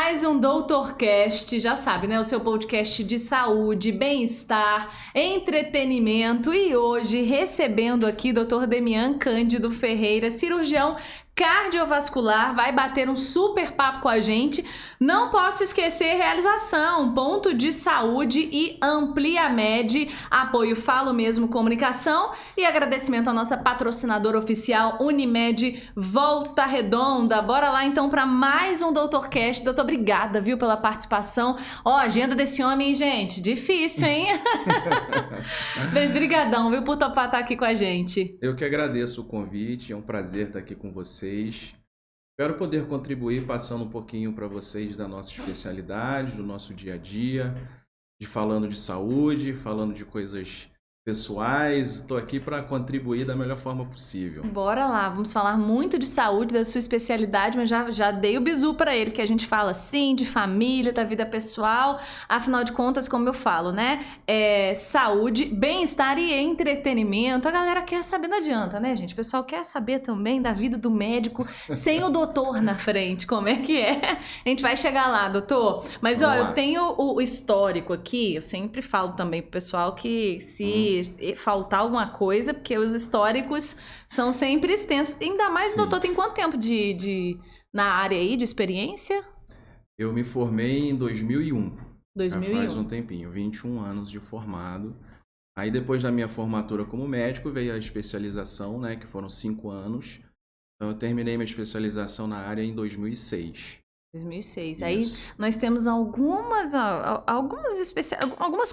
mais um Doutorcast, já sabe, né? O seu podcast de saúde, bem-estar, entretenimento. E hoje, recebendo aqui Dr. Demian Cândido Ferreira, cirurgião cardiovascular, vai bater um super papo com a gente. Não posso esquecer realização, ponto de saúde e Ampliamed, apoio Falo Mesmo Comunicação e agradecimento à nossa patrocinadora oficial Unimed Volta Redonda. Bora lá então para mais um Doutorcast. Doutor, obrigada, viu, pela participação. Ó, a agenda desse homem, gente, difícil, hein? Mas brigadão, viu, por topar estar aqui com a gente. Eu que agradeço o convite, é um prazer estar aqui com vocês. Espero poder contribuir passando um pouquinho para vocês da nossa especialidade, do nosso dia a dia, falando de saúde, falando de coisas pessoais. Estou aqui para contribuir da melhor forma possível. Bora lá, vamos falar muito de saúde, da sua especialidade, mas já dei o bizu para ele, que a gente fala sim de família, da vida pessoal, afinal de contas, como eu falo, né? Saúde, bem-estar e entretenimento. A galera quer saber, não adianta, né, gente? O pessoal quer saber também da vida do médico sem o doutor na frente, como é que é? A gente vai chegar lá, doutor. Mas, ó, eu tenho o histórico aqui, eu sempre falo também pro pessoal que se faltar alguma coisa, porque os históricos são sempre extensos. Ainda mais, doutor, tem quanto tempo na área aí de experiência? Eu me formei em 2001. 2001. Já faz um tempinho, 21 anos de formado. Aí depois da minha formatura como médico veio a especialização, né, que foram 5 anos. Então eu terminei minha especialização na área em 2006. 2006. Isso. Aí nós temos algumas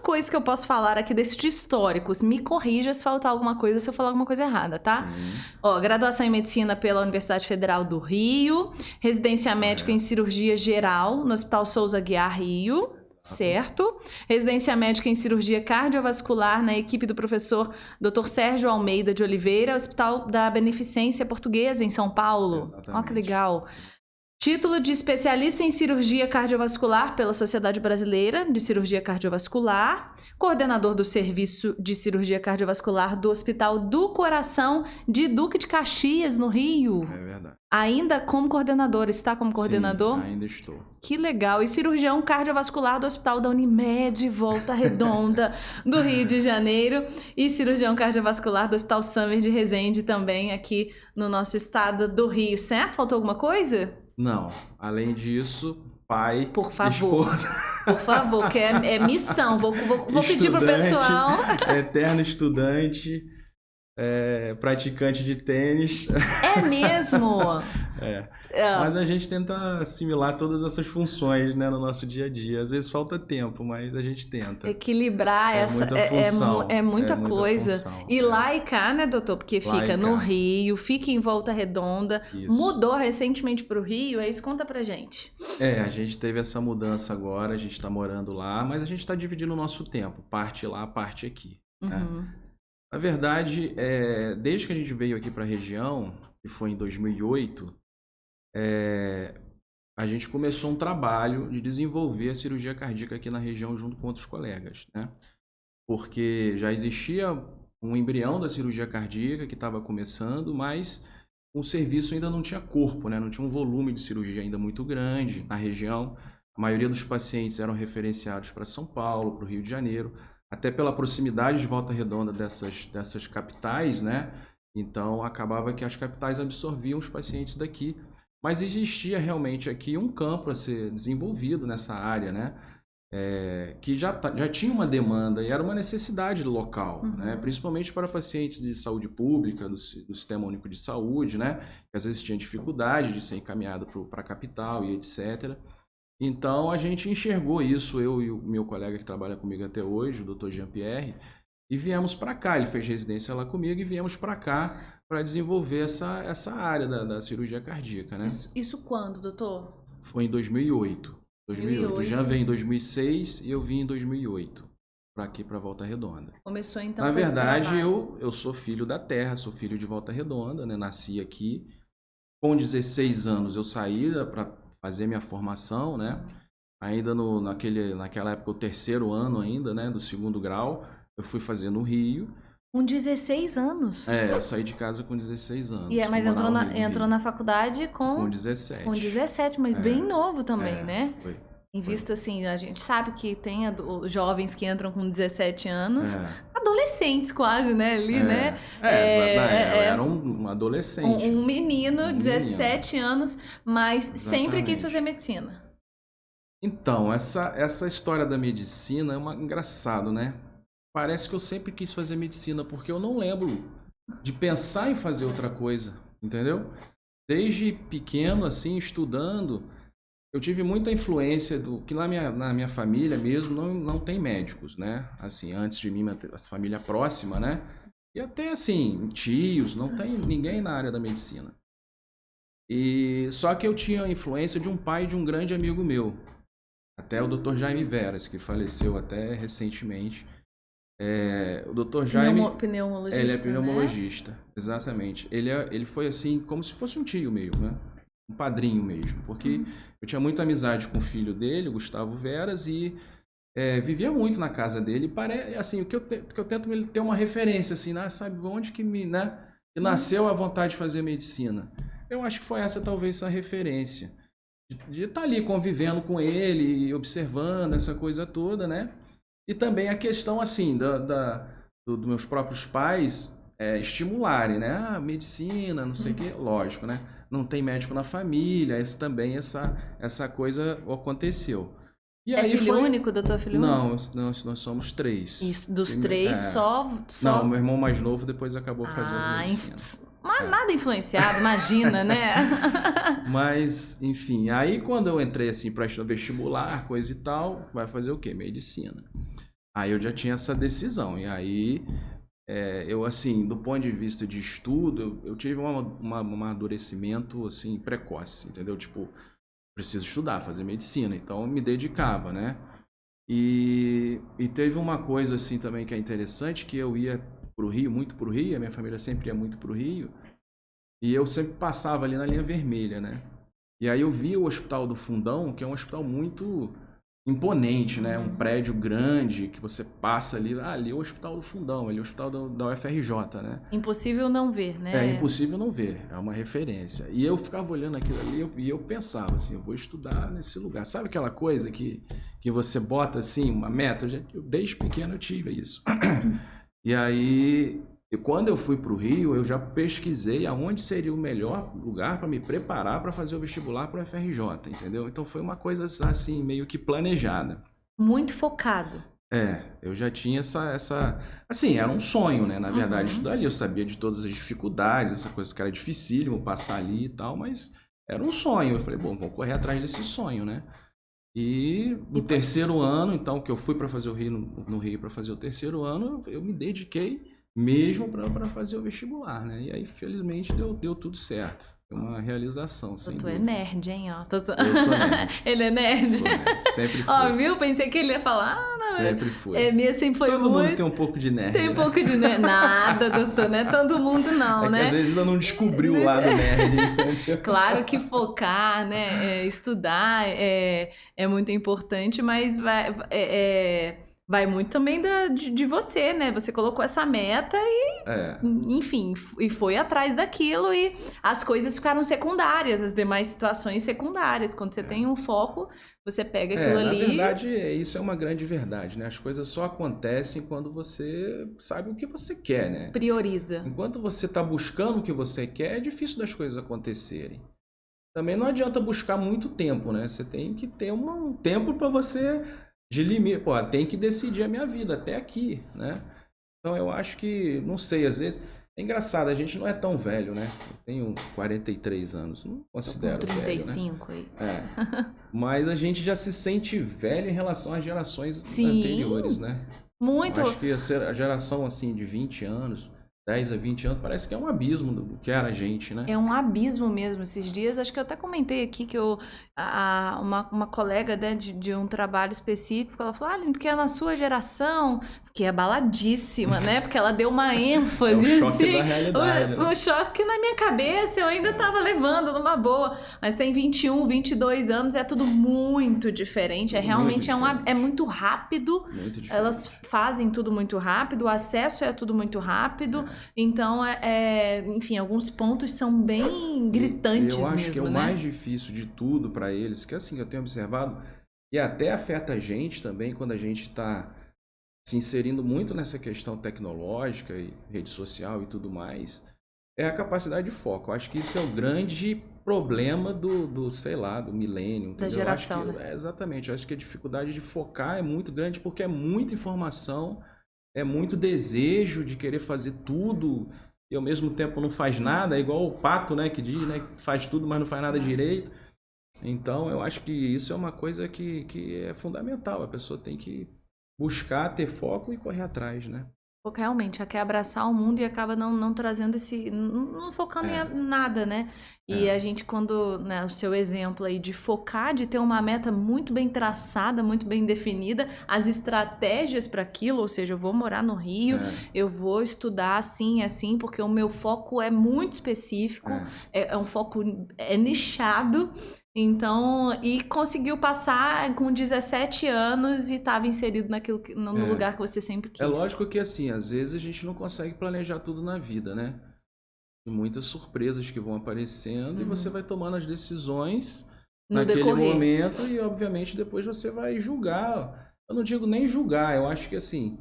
coisas que eu posso falar aqui desses históricos. Me corrija se faltar alguma coisa, se eu falar alguma coisa errada, tá? Sim. Ó, graduação em medicina pela Universidade Federal do Rio, residência médica em cirurgia geral no Hospital Souza Aguiar Rio, certo? Residência médica em cirurgia cardiovascular na equipe do professor Dr. Sérgio Almeida de Oliveira, Hospital da Beneficência Portuguesa em São Paulo. Exatamente. Ó, que legal. Título de especialista em cirurgia cardiovascular pela Sociedade Brasileira de Cirurgia Cardiovascular, coordenador do Serviço de Cirurgia Cardiovascular do Hospital do Coração de Duque de Caxias, no Rio. É verdade. Ainda como coordenador, está como coordenador? Sim, ainda estou. Que legal. E cirurgião cardiovascular do Hospital da Unimed, Volta Redonda, do Rio de Janeiro. E cirurgião cardiovascular do Hospital Summer de Resende, também aqui no nosso estado do Rio, certo? Faltou alguma coisa? Não, além disso, pai, por favor, esposa. Por favor, que é missão. Vou pedir pro pessoal. Eterno estudante, praticante de tênis. É mesmo? Mas a gente tenta assimilar todas essas funções, né, no nosso dia a dia. Às vezes falta tempo, mas a gente tenta. Equilibrar muita coisa. Função, e lá e cá, né, doutor? Porque fica no Rio, fica em Volta Redonda. Isso. Mudou recentemente pro Rio, isso conta pra gente. A gente teve essa mudança agora, a gente tá morando lá, mas a gente tá dividindo o nosso tempo. Parte lá, parte aqui. Uhum. Né? Na verdade, desde que a gente veio aqui para a região, que foi em 2008, a gente começou um trabalho de desenvolver a cirurgia cardíaca aqui na região junto com outros colegas, né? Porque já existia um embrião da cirurgia cardíaca que estava começando, mas o serviço ainda não tinha corpo, né? Não tinha um volume de cirurgia ainda muito grande na região. A maioria dos pacientes eram referenciados para São Paulo, para o Rio de Janeiro, até pela proximidade de Volta Redonda dessas capitais, né? Então, acabava que as capitais absorviam os pacientes daqui. Mas existia realmente aqui um campo a ser desenvolvido nessa área, né? Que já tinha uma demanda e era uma necessidade local, né? Principalmente para pacientes de saúde pública, do Sistema Único de Saúde, né? Que às vezes tinha dificuldade de ser encaminhado para a capital e etc. Então, a gente enxergou isso, eu e o meu colega que trabalha comigo até hoje, o Dr. Jean-Pierre, e viemos para cá. Ele fez residência lá comigo e viemos para cá para desenvolver essa área da cirurgia cardíaca, né? Isso quando, doutor? Foi em 2008. O Jean veio em 2006 e eu vim em 2008 para aqui, para Volta Redonda. Começou então Na verdade, eu sou filho da terra, sou filho de Volta Redonda, né? Nasci aqui. Com 16 anos eu saí para fazer minha formação, né? Ainda naquela época, o terceiro ano ainda, né? Do segundo grau, eu fui fazer no Rio. Com 16 anos? Eu saí de casa com 16 anos. Mas fui morar no entrou na faculdade com 17. Com 17, mas bem novo também, né? Foi. Em vista, assim, a gente sabe que tem jovens que entram com 17 anos, adolescentes quase, né, ali, né? Eu era um adolescente. Um menino, 17 anos, mas sempre quis fazer medicina. Então, essa história da medicina é engraçado, né? Parece que eu sempre quis fazer medicina, porque eu não lembro de pensar em fazer outra coisa, entendeu? Desde pequeno, assim, estudando, eu tive muita influência que na minha família mesmo não tem médicos, né? Assim, antes de mim, a família próxima, né? E até, assim, tios, não tem ninguém na área da medicina. E só que eu tinha a influência de um pai de um grande amigo meu, até o Dr. Jaime Veras, que faleceu até recentemente. O Dr. Jaime, pneumologista, ele é pneumologista, né? Exatamente. Ele foi assim, como se fosse um tio meu, né? Um padrinho mesmo, porque eu tinha muita amizade com o filho dele, o Gustavo Veras, e vivia muito na casa dele. Assim, o que eu tento ter uma referência, assim, né? Sabe onde que que nasceu a vontade de fazer medicina? Eu acho que foi talvez essa referência. De estar ali convivendo com ele, observando essa coisa toda, né? E também a questão, assim, dos meus próprios pais estimularem, né? Medicina, não sei o quê, lógico, né? Não tem médico na família, essa coisa aconteceu. E aí filho único, doutor, filho único? Não, nós somos 3. Isso, dos 3, só... Não, meu irmão mais novo depois acabou fazendo medicina. Mas nada influenciado, imagina, né? Mas, enfim, aí quando eu entrei assim para estudar vestibular, coisa e tal, vai fazer o quê? Medicina. Aí eu já tinha essa decisão. E aí, eu assim, do ponto de vista de estudo, eu tive um amadurecimento assim, precoce, entendeu? Tipo, preciso estudar, fazer medicina. Então eu me dedicava, né? E teve uma coisa assim também que é interessante, que eu ia pro Rio, muito pro Rio, a minha família sempre ia muito pro Rio, e eu sempre passava ali na linha vermelha, né? E aí eu vi o Hospital do Fundão, que é um hospital muito imponente, né? Um prédio grande, que você passa ali é o Hospital do Fundão, ali é o Hospital da UFRJ, né? Impossível não ver, né? É impossível não ver, é uma referência. E eu ficava olhando aquilo ali e eu pensava assim, eu vou estudar nesse lugar. Sabe aquela coisa que você bota assim, uma meta? Desde pequeno eu tive isso. E aí, quando eu fui para o Rio, eu já pesquisei aonde seria o melhor lugar para me preparar para fazer o vestibular para o UFRJ, entendeu? Então foi uma coisa assim, meio que planejada. Muito focado. Eu já tinha assim, era um sonho, né? Na verdade, estudar ali, eu sabia de todas as dificuldades, essa coisa que era dificílimo passar ali e tal, mas era um sonho. Eu falei, bom, vou correr atrás desse sonho, né? E no terceiro ano, então, que eu fui para fazer no Rio para fazer o terceiro ano, eu me dediquei mesmo para fazer o vestibular, né? E aí, felizmente, deu tudo certo. Foi uma realização, sem dúvida. Tu é nerd, hein? Ó. Eu sou nerd. Ele é nerd? Sou nerd. Sempre fui. Ó, viu? Pensei que ele ia falar, não. Sempre fui. Minha sempre foi Todo mundo tem um pouco de nerd, Tem um pouco de nerd. Nada, doutor, não é todo mundo não, né? Que às vezes ainda não descobriu o lado nerd. Claro que focar, né? Estudar é muito importante, mas vai muito também de você, né? Você colocou essa meta enfim, e foi atrás daquilo e as coisas ficaram secundárias, as demais situações secundárias. Quando você tem um foco, você pega aquilo ali... Na verdade, isso é uma grande verdade, né? As coisas só acontecem quando você sabe o que você quer, né? Prioriza. Enquanto você está buscando o que você quer, é difícil das coisas acontecerem. Também não adianta buscar muito tempo, né? Você tem que ter um tempo para você... de limite, tem que decidir a minha vida até aqui, né? Então eu acho que, não sei, às vezes, é engraçado, a gente não é tão velho, né? Eu tenho 43 anos, não considero velho, 35 velho, né? Aí. Mas a gente já se sente velho em relação às gerações anteriores, né? Muito. Eu acho que a geração, assim, de 20 anos, 10 a 20 anos, parece que é um abismo do que era a gente, né? É um abismo mesmo. Esses dias, acho que eu até comentei aqui que uma colega, né, de um trabalho específico, ela falou, porque na sua geração, fiquei abaladíssima, né? Porque ela deu uma ênfase, É o choque assim, da realidade, né? o choque que na minha cabeça eu ainda tava levando numa boa. Mas tem 21, 22 anos, é tudo muito diferente. Realmente é muito rápido. Muito diferente. Elas fazem tudo muito rápido, o acesso é tudo muito rápido. Então, enfim, alguns pontos são bem gritantes mesmo, eu acho que é o né? mais difícil de tudo para eles, que assim, eu tenho observado, e até afeta a gente também quando a gente está se inserindo muito nessa questão tecnológica e rede social e tudo mais, é a capacidade de foco. Eu acho que isso é o grande problema sei lá, do milênio. Da geração, né? Exatamente. Eu acho que a dificuldade de focar é muito grande porque é muita informação, é muito desejo de querer fazer tudo e ao mesmo tempo não faz nada. É igual o pato, né, que diz, né, que faz tudo, mas não faz nada direito. Então, eu acho que isso é uma coisa que é fundamental. A pessoa tem que buscar, ter foco e correr atrás, né? Porque realmente, ela quer abraçar o mundo e acaba não trazendo não focando em nada, né? E a gente, quando, né, o seu exemplo aí de focar, de ter uma meta muito bem traçada, muito bem definida, as estratégias para aquilo, ou seja, eu vou morar no Rio, eu vou estudar assim, porque o meu foco é muito específico, é um foco nichado. Então, e conseguiu passar com 17 anos e estava inserido no lugar que você sempre quis. É lógico que assim, às vezes a gente não consegue planejar tudo na vida, né? Tem muitas surpresas que vão aparecendo e você vai tomando as decisões naquele momento e obviamente depois você vai julgar. Eu não digo nem julgar, eu acho que assim,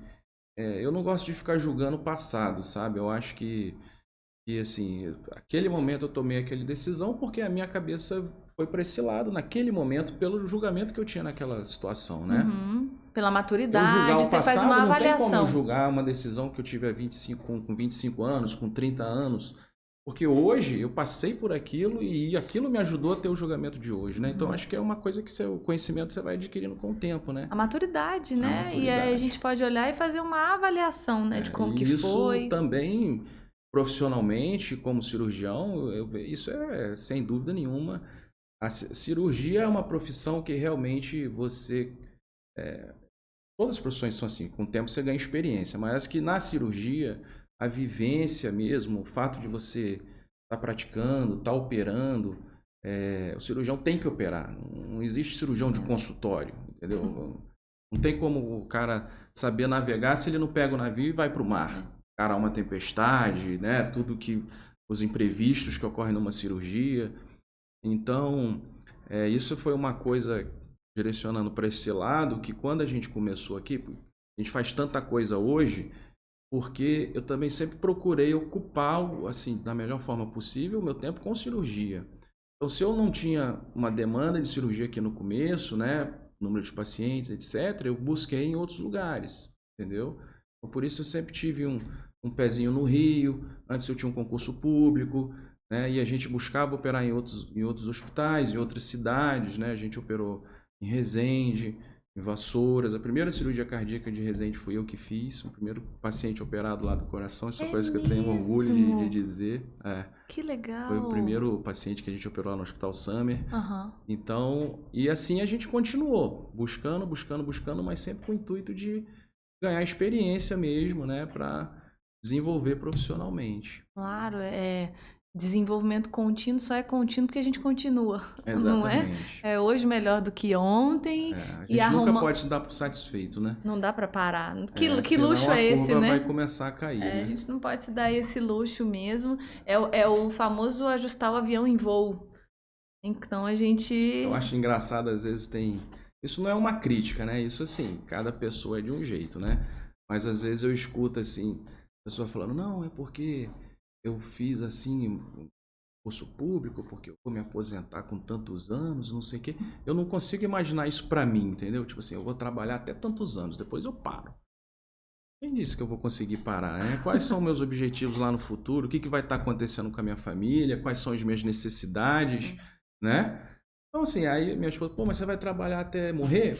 eu não gosto de ficar julgando o passado, sabe? Eu acho que assim, aquele momento eu tomei aquela decisão porque a minha cabeça foi para esse lado naquele momento pelo julgamento que eu tinha naquela situação, né? Pela maturidade, você faz uma avaliação. Não tem como eu julgar uma decisão que eu tive com 25 anos, com 30 anos, porque hoje eu passei por aquilo e aquilo me ajudou a ter o julgamento de hoje, né? Então acho que é uma coisa que o conhecimento você vai adquirindo com o tempo, né? A maturidade, né? E aí a gente pode olhar e fazer uma avaliação, né? De como que foi. Isso também, profissionalmente, como cirurgião, isso é sem dúvida nenhuma. A cirurgia é uma profissão que realmente todas as profissões são assim, com o tempo você ganha experiência, mas que na cirurgia, a vivência mesmo, o fato de você estar praticando, estar operando, o cirurgião tem que operar. Não existe cirurgião de consultório, entendeu? Não tem como o cara saber navegar se ele não pega o navio e vai para o mar. Cara, uma tempestade, né? Tudo os imprevistos que ocorrem numa cirurgia. Então, isso foi uma coisa direcionando para esse lado, que quando a gente começou aqui, a gente faz tanta coisa hoje, porque eu também sempre procurei ocupar, assim, da melhor forma possível, o meu tempo com cirurgia. Então, se eu não tinha uma demanda de cirurgia aqui no começo, né, número de pacientes, etc., eu busquei em outros lugares, entendeu? Então, por isso eu sempre tive um pezinho no Rio, antes eu tinha um concurso público, né, e a gente buscava operar em outros hospitais, em outras cidades, né? A gente operou em Resende, em Vassouras. A primeira cirurgia cardíaca de Resende fui eu que fiz, o primeiro paciente operado lá do coração. Isso é coisa que eu tenho orgulho de dizer. Que legal! Foi o primeiro paciente que a gente operou lá no Hospital Summer. Então, e assim a gente continuou, buscando, mas sempre com o intuito de ganhar experiência mesmo, né? Para desenvolver profissionalmente. Claro, desenvolvimento contínuo só é contínuo porque a gente continua, Exatamente. Não é? É hoje melhor do que ontem. A gente nunca pode se dar por satisfeito, né? Não dá para parar. Que luxo é esse, né? Vai começar a cair, né? A gente não pode se dar esse luxo mesmo. É o famoso ajustar o avião em voo. Então a gente... Eu acho engraçado, às vezes Isso não é uma crítica, né? Isso assim, cada pessoa é de um jeito, né? Mas às vezes eu escuto assim, a pessoa falando, não, é porque eu fiz assim curso público porque eu vou me aposentar com tantos anos, não sei o quê. Eu não consigo imaginar isso pra mim, entendeu? Tipo assim, eu vou trabalhar até tantos anos, depois eu paro. Quem disse que eu vou conseguir parar, né? Quais são meus objetivos lá no futuro? O que vai estar acontecendo com a minha família? Quais são as minhas necessidades, né? Então assim, aí minha esposa, mas você vai trabalhar até morrer?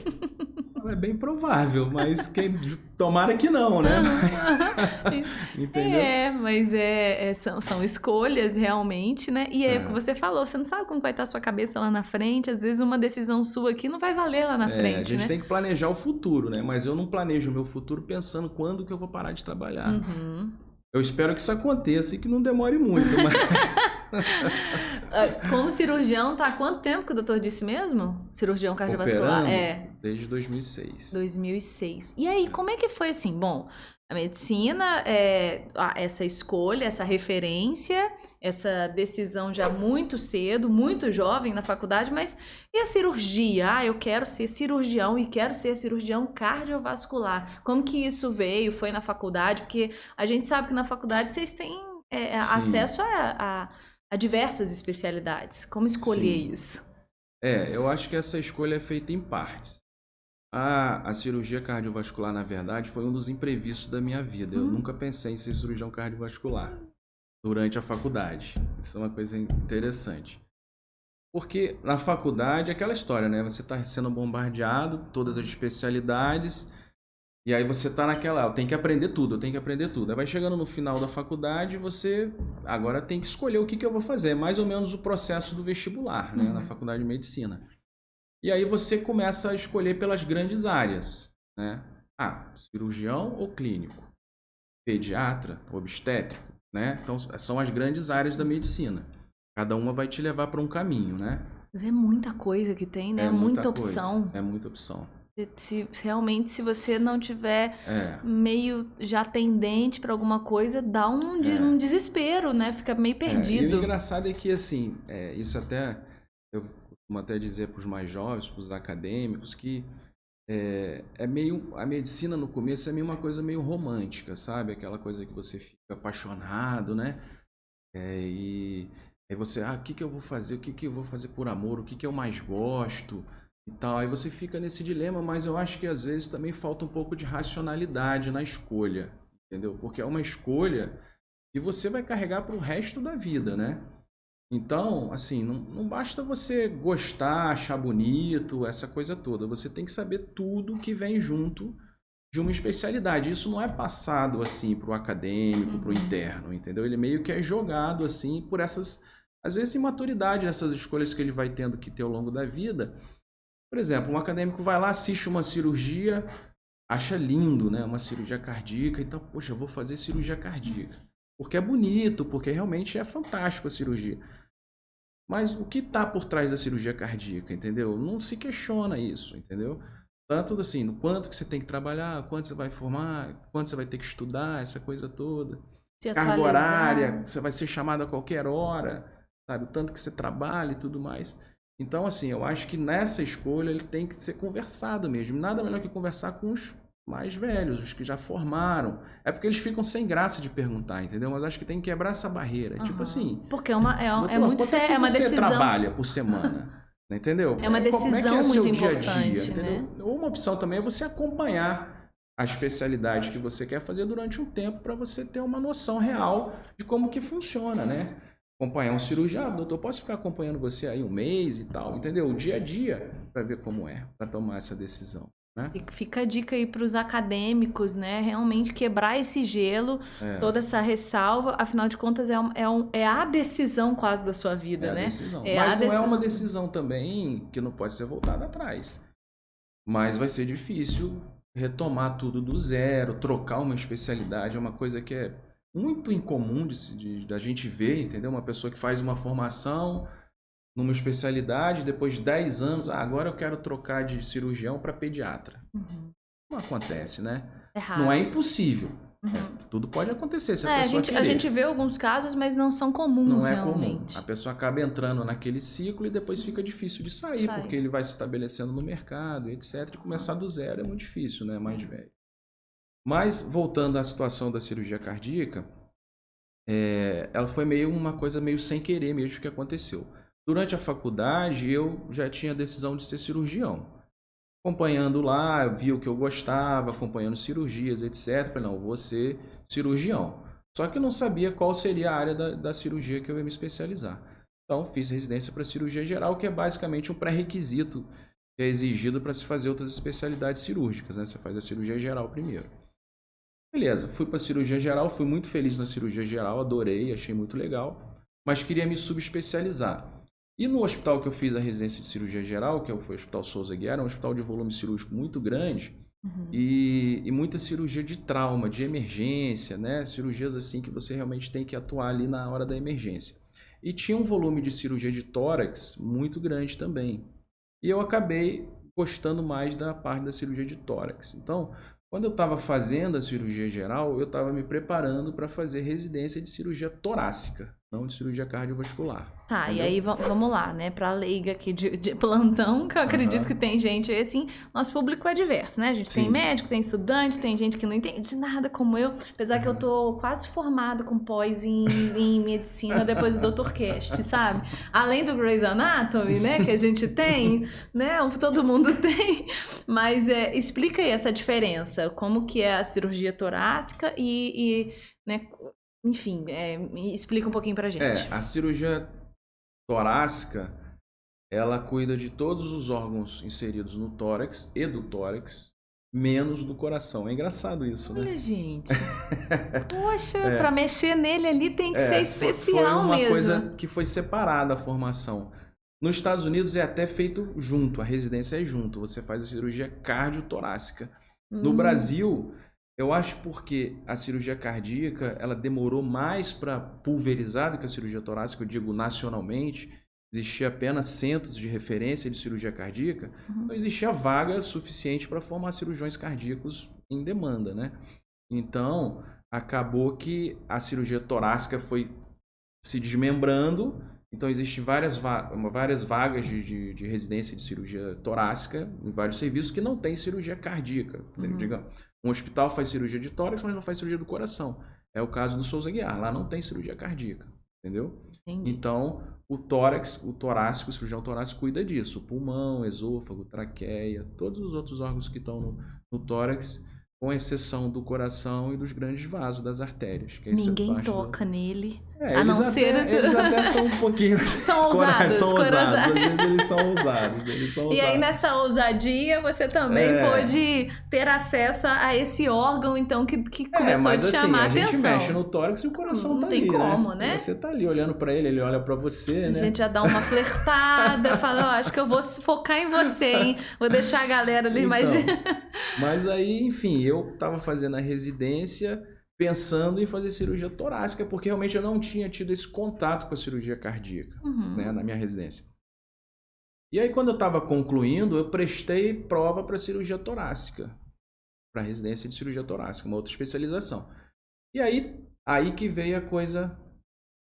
é bem provável, mas tomara que não, né? Entendeu? Mas são escolhas realmente, né? E é o que você falou, você não sabe como vai estar a sua cabeça lá na frente, às vezes uma decisão sua aqui não vai valer lá na frente, A gente né? tem que planejar o futuro, né? Mas eu não planejo o meu futuro pensando quando que eu vou parar de trabalhar. Eu espero que isso aconteça e que não demore muito, mas... Como cirurgião, tá há quanto tempo que o doutor disse mesmo? Cirurgião cardiovascular? Operando desde 2006. 2006. E aí, como é que foi assim? Bom, a medicina, essa escolha, essa referência, essa decisão já muito cedo, muito jovem na faculdade, mas e a cirurgia? Eu quero ser cirurgião e quero ser cirurgião cardiovascular. Como que isso veio? Foi na faculdade? Porque a gente sabe que na faculdade vocês têm acesso a diversas especialidades. Como escolher isso? Eu acho que essa escolha é feita em partes. A cirurgia cardiovascular, na verdade, foi um dos imprevistos da minha vida. Eu nunca pensei em ser cirurgião cardiovascular durante a faculdade. Isso é uma coisa interessante. Porque na faculdade é aquela história, né? Você está sendo bombardeado, todas as especialidades, e aí você está naquela, eu tenho que aprender tudo, eu tenho que aprender tudo. Aí vai chegando no final da faculdade, você agora tem que escolher o que eu vou fazer. É mais ou menos o processo do vestibular, né? Na faculdade de medicina. E aí você começa a escolher pelas grandes áreas, né? Cirurgião ou clínico? Pediatra, obstétrico, né? Então são as grandes áreas da medicina. Cada uma vai te levar para um caminho, né? Mas é muita coisa que tem, né? Muita opção. É muita opção. Realmente, se você não tiver meio já tendente para alguma coisa, dá um desespero, né? Fica meio perdido. E o engraçado é que, assim, isso até... Eu costumo até dizer para os mais jovens, para os acadêmicos, que a medicina no começo é meio uma coisa meio romântica, sabe? Aquela coisa que você fica apaixonado, né? E aí você, o que eu vou fazer? O que eu vou fazer por amor? O que eu mais gosto? E tal. Aí você fica nesse dilema, mas eu acho que às vezes também falta um pouco de racionalidade na escolha, entendeu? Porque é uma escolha que você vai carregar para o resto da vida, né? Então, assim, não basta você gostar, achar bonito, essa coisa toda. Você tem que saber tudo que vem junto de uma especialidade. Isso não é passado, assim, para o acadêmico, para o interno, entendeu? Ele meio que é jogado, assim, por essas, às vezes, imaturidade nessas escolhas que ele vai tendo que ter ao longo da vida. Por exemplo, um acadêmico vai lá, assiste uma cirurgia, acha lindo, né? Uma cirurgia cardíaca, então, poxa, eu vou fazer cirurgia cardíaca. Porque é bonito, porque realmente é fantástico a cirurgia. Mas o que está por trás da cirurgia cardíaca, entendeu? Não se questiona isso, entendeu? Tanto assim, no quanto que você tem que trabalhar, quanto você vai formar, quanto você vai ter que estudar, essa coisa toda. Carga horária, você vai ser chamado a qualquer hora, sabe? O tanto que você trabalha e tudo mais. Então, assim, eu acho que nessa escolha ele tem que ser conversado mesmo. Nada melhor que conversar com os mais velhos, os que já formaram. É porque eles ficam sem graça de perguntar, entendeu? Mas acho que tem que quebrar essa barreira. Tipo assim... Porque é muito sério, é uma decisão... Você trabalha por semana, entendeu? É uma decisão muito importante, né? Uma opção também é você acompanhar a especialidade que você quer fazer durante um tempo para você ter uma noção real de como que funciona, né? Acompanhar um cirurgião, doutor, posso ficar acompanhando você aí um mês e tal, entendeu? O dia a dia, para ver como é, para tomar essa decisão. Né? Fica a dica aí para os acadêmicos, né? Realmente quebrar esse gelo, toda essa ressalva. Afinal de contas, é a decisão quase da sua vida, né? Decisão. Mas não é uma decisão também que não pode ser voltada atrás. Mas vai ser difícil retomar tudo do zero, trocar uma especialidade. É uma coisa que é muito incomum da gente ver, entendeu? Uma pessoa que faz uma formação numa especialidade, depois de 10 anos, agora eu quero trocar de cirurgião para pediatra. Não acontece, né? Não é impossível. Tudo pode acontecer se a pessoa querer. A gente vê alguns casos, mas não são comuns, não é realmente. Comum. A pessoa acaba entrando naquele ciclo e depois fica difícil de sair, porque ele vai se estabelecendo no mercado, etc. E começar do zero é muito difícil, né? Mais velho. Mas, voltando à situação da cirurgia cardíaca, ela foi uma coisa meio sem querer mesmo que aconteceu. Durante a faculdade, eu já tinha a decisão de ser cirurgião. Acompanhando lá, eu vi o que eu gostava, acompanhando cirurgias, etc. Falei, não, vou ser cirurgião. Só que eu não sabia qual seria a área da cirurgia que eu ia me especializar. Então, fiz residência para cirurgia geral, que é basicamente um pré-requisito que é exigido para se fazer outras especialidades cirúrgicas, né? Você faz a cirurgia geral primeiro. Beleza, fui para a cirurgia geral, fui muito feliz na cirurgia geral, adorei, achei muito legal, mas queria me subespecializar. E no hospital que eu fiz a residência de cirurgia geral, que foi o Hospital Souza Aguiar, é um hospital de volume cirúrgico muito grande, e muita cirurgia de trauma, de emergência, né? Cirurgias assim que você realmente tem que atuar ali na hora da emergência. E tinha um volume de cirurgia de tórax muito grande também. E eu acabei gostando mais da parte da cirurgia de tórax. Então, quando eu estava fazendo a cirurgia geral, eu estava me preparando para fazer residência de cirurgia torácica, não de cirurgia cardiovascular. Tá, entendeu? e aí vamos lá, né? Pra leiga aqui de plantão, que eu acredito que tem gente aí, assim, nosso público é diverso, né? A gente tem Sim. médico, tem estudante, tem gente que não entende de nada como eu, apesar que eu tô quase formada com pós em medicina depois do Dr. Cast, sabe? Além do Grey's Anatomy, né, que a gente tem, né? Todo mundo tem, mas explica aí essa diferença, como que é a cirurgia torácica né, enfim, explica um pouquinho pra gente. A cirurgia torácica, ela cuida de todos os órgãos inseridos no tórax e do tórax, menos do coração. É engraçado isso, né? Olha, gente. Poxa, pra mexer nele ali tem que ser especial foi uma mesmo. coisa que foi separada a formação. Nos Estados Unidos é até feito junto, a residência é junto. Você faz a cirurgia cardiotorácica. No Brasil, eu acho porque a cirurgia cardíaca ela demorou mais para pulverizar do que a cirurgia torácica, eu digo nacionalmente. Existia apenas centros de referência de cirurgia cardíaca, não existia vaga suficiente para formar cirurgiões cardíacos em demanda, né? Então, acabou que a cirurgia torácica foi se desmembrando. Então, existem várias vagas de residência de cirurgia torácica em vários serviços que não tem cirurgia cardíaca. Digamos, um hospital faz cirurgia de tórax, mas não faz cirurgia do coração. É o caso do Souza Aguiar. Lá não tem cirurgia cardíaca, entendeu? Entendi. Então, o torácico, o cirurgião torácico cuida disso. O pulmão, esôfago, traqueia, todos os outros órgãos que estão no tórax, com exceção do coração e dos grandes vasos, das artérias. Que Ninguém toca nele. Eles até são um pouquinho... São ousados. São ousados. Às vezes eles são ousados. E aí, nessa ousadia, você também pôde ter acesso a esse órgão, então, que começou a te chamar a atenção. A gente mexe no tórax e o coração tá ali, Não tem como, né? Você tá ali olhando pra ele olha pra você, né? A gente já dá uma flertada, fala, acho que eu vou focar em você, hein? Vou deixar a galera ali mais... Mas aí, enfim, eu tava fazendo a residência pensando em fazer cirurgia torácica, porque realmente eu não tinha tido esse contato com a cirurgia cardíaca, né, na minha residência. E aí, quando eu estava concluindo, eu prestei prova para cirurgia torácica, para residência de cirurgia torácica, uma outra especialização. E aí que veio a coisa,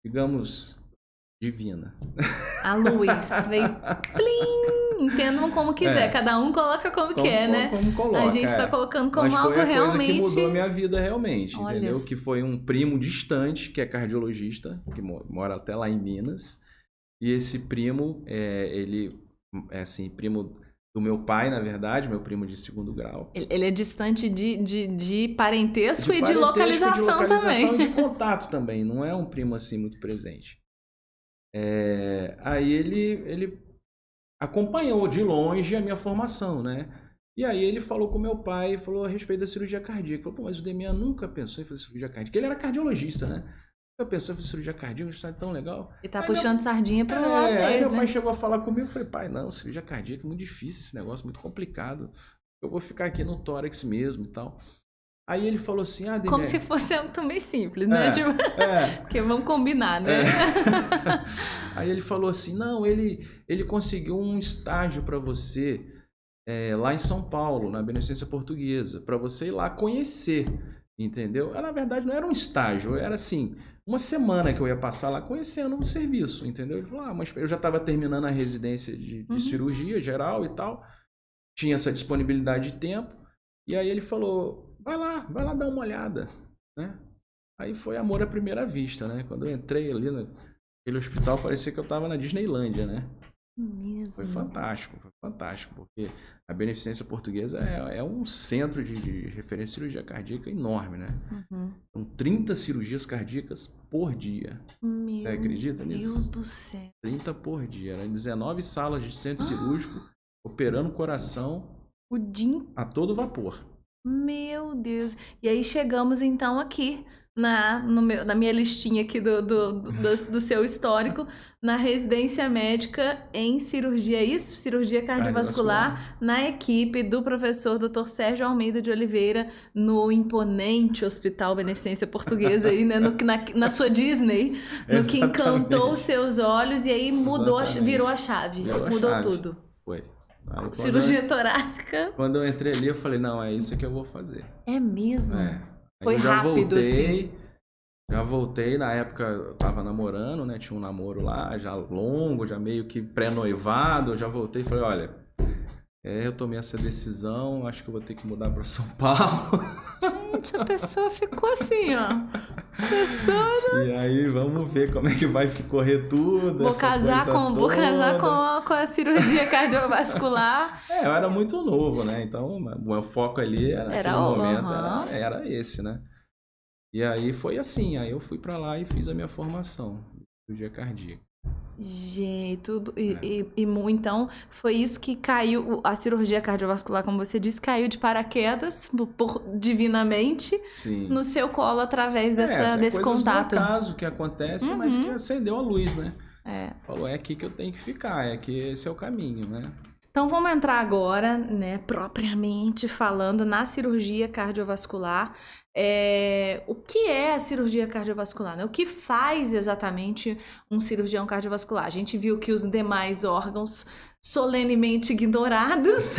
digamos, divina. A luz veio plim! Entendam como quiser, cada um coloca como quer, né? Como coloca, a gente tá colocando como algo foi a realmente... coisa que mudou a minha vida realmente, Olha, entendeu? Que foi um primo distante, que é cardiologista, que mora até lá em Minas. E esse primo, ele é assim, primo do meu pai, na verdade, meu primo de segundo grau. Ele é distante de parentesco e de localização também. E de contato também, não é um primo assim muito presente. Aí ele acompanhou de longe a minha formação, né? E aí ele falou com meu pai, falou a respeito da cirurgia cardíaca. Falou, pô, mas o Demian nunca pensou em fazer cirurgia cardíaca. Ele era cardiologista, né? Nunca pensou em fazer cirurgia cardíaca, isso é tão legal. E tá puxando sardinha pro lado dele, aí meu né? pai chegou a falar comigo, eu falei, pai, não, cirurgia cardíaca é muito difícil esse negócio, muito complicado. Eu vou ficar aqui no tórax mesmo e tal. Aí ele falou assim, Demian... Como se fosse algo também simples, né? Porque vamos combinar, né? Aí ele falou assim, não, ele conseguiu um estágio para você lá em São Paulo, na Beneficência Portuguesa, para você ir lá conhecer, entendeu? Na verdade não era um estágio, era assim, uma semana que eu ia passar lá conhecendo o serviço, entendeu? Ele falou, mas eu já estava terminando a residência de cirurgia geral e tal, tinha essa disponibilidade de tempo, e aí ele falou... Vai lá dar uma olhada, né? Aí foi amor à primeira vista, né? Quando eu entrei ali naquele hospital, parecia que eu estava na Disneylândia, né? Mesmo. Foi fantástico, porque a Beneficência Portuguesa é um centro de referência de cirurgia cardíaca enorme, né? São 30 cirurgias cardíacas por dia. Você acredita nisso? Meu Deus do céu. 30 por dia, eram 19 salas de centro cirúrgico operando o coração O dia a todo vapor. Meu Deus. E aí chegamos então aqui na minha listinha aqui do seu histórico, na residência médica em cirurgia, é isso? Cirurgia cardiovascular, na equipe do professor Dr. Sérgio Almeida de Oliveira, no imponente Hospital Beneficência Portuguesa, aí, né? Na sua Disney, no que encantou os seus olhos e aí mudou, virou a chave, mudou tudo. Foi. Cirurgia torácica. Quando eu entrei ali, eu falei, não, é isso que eu vou fazer. É mesmo? É. Foi rápido, assim. Já voltei, na época eu tava namorando, né? Tinha um namoro lá, já longo, já meio que pré-noivado. Eu já voltei e falei, olha, eu tomei essa decisão, acho que eu vou ter que mudar pra São Paulo. Gente, a pessoa ficou assim, ó. E aí, vamos ver como é que vai correr tudo. Vou casar com a cirurgia cardiovascular. Eu era muito novo, né? Então, o meu foco ali naquele momento era esse, né? E aí foi assim, aí eu fui pra lá e fiz a minha formação de cirurgia cardíaca. Gente, então foi isso que caiu, a cirurgia cardiovascular, como você disse, caiu de paraquedas, divinamente, Sim. no seu colo através desse contato. É um caso que acontece, mas que acendeu a luz, né? Falou, é aqui que eu tenho que ficar, esse é o caminho, né? Então vamos entrar agora, né, propriamente falando na cirurgia cardiovascular. O que é a cirurgia cardiovascular, né? O que faz exatamente um cirurgião cardiovascular? A gente viu que os demais órgãos solenemente ignorados,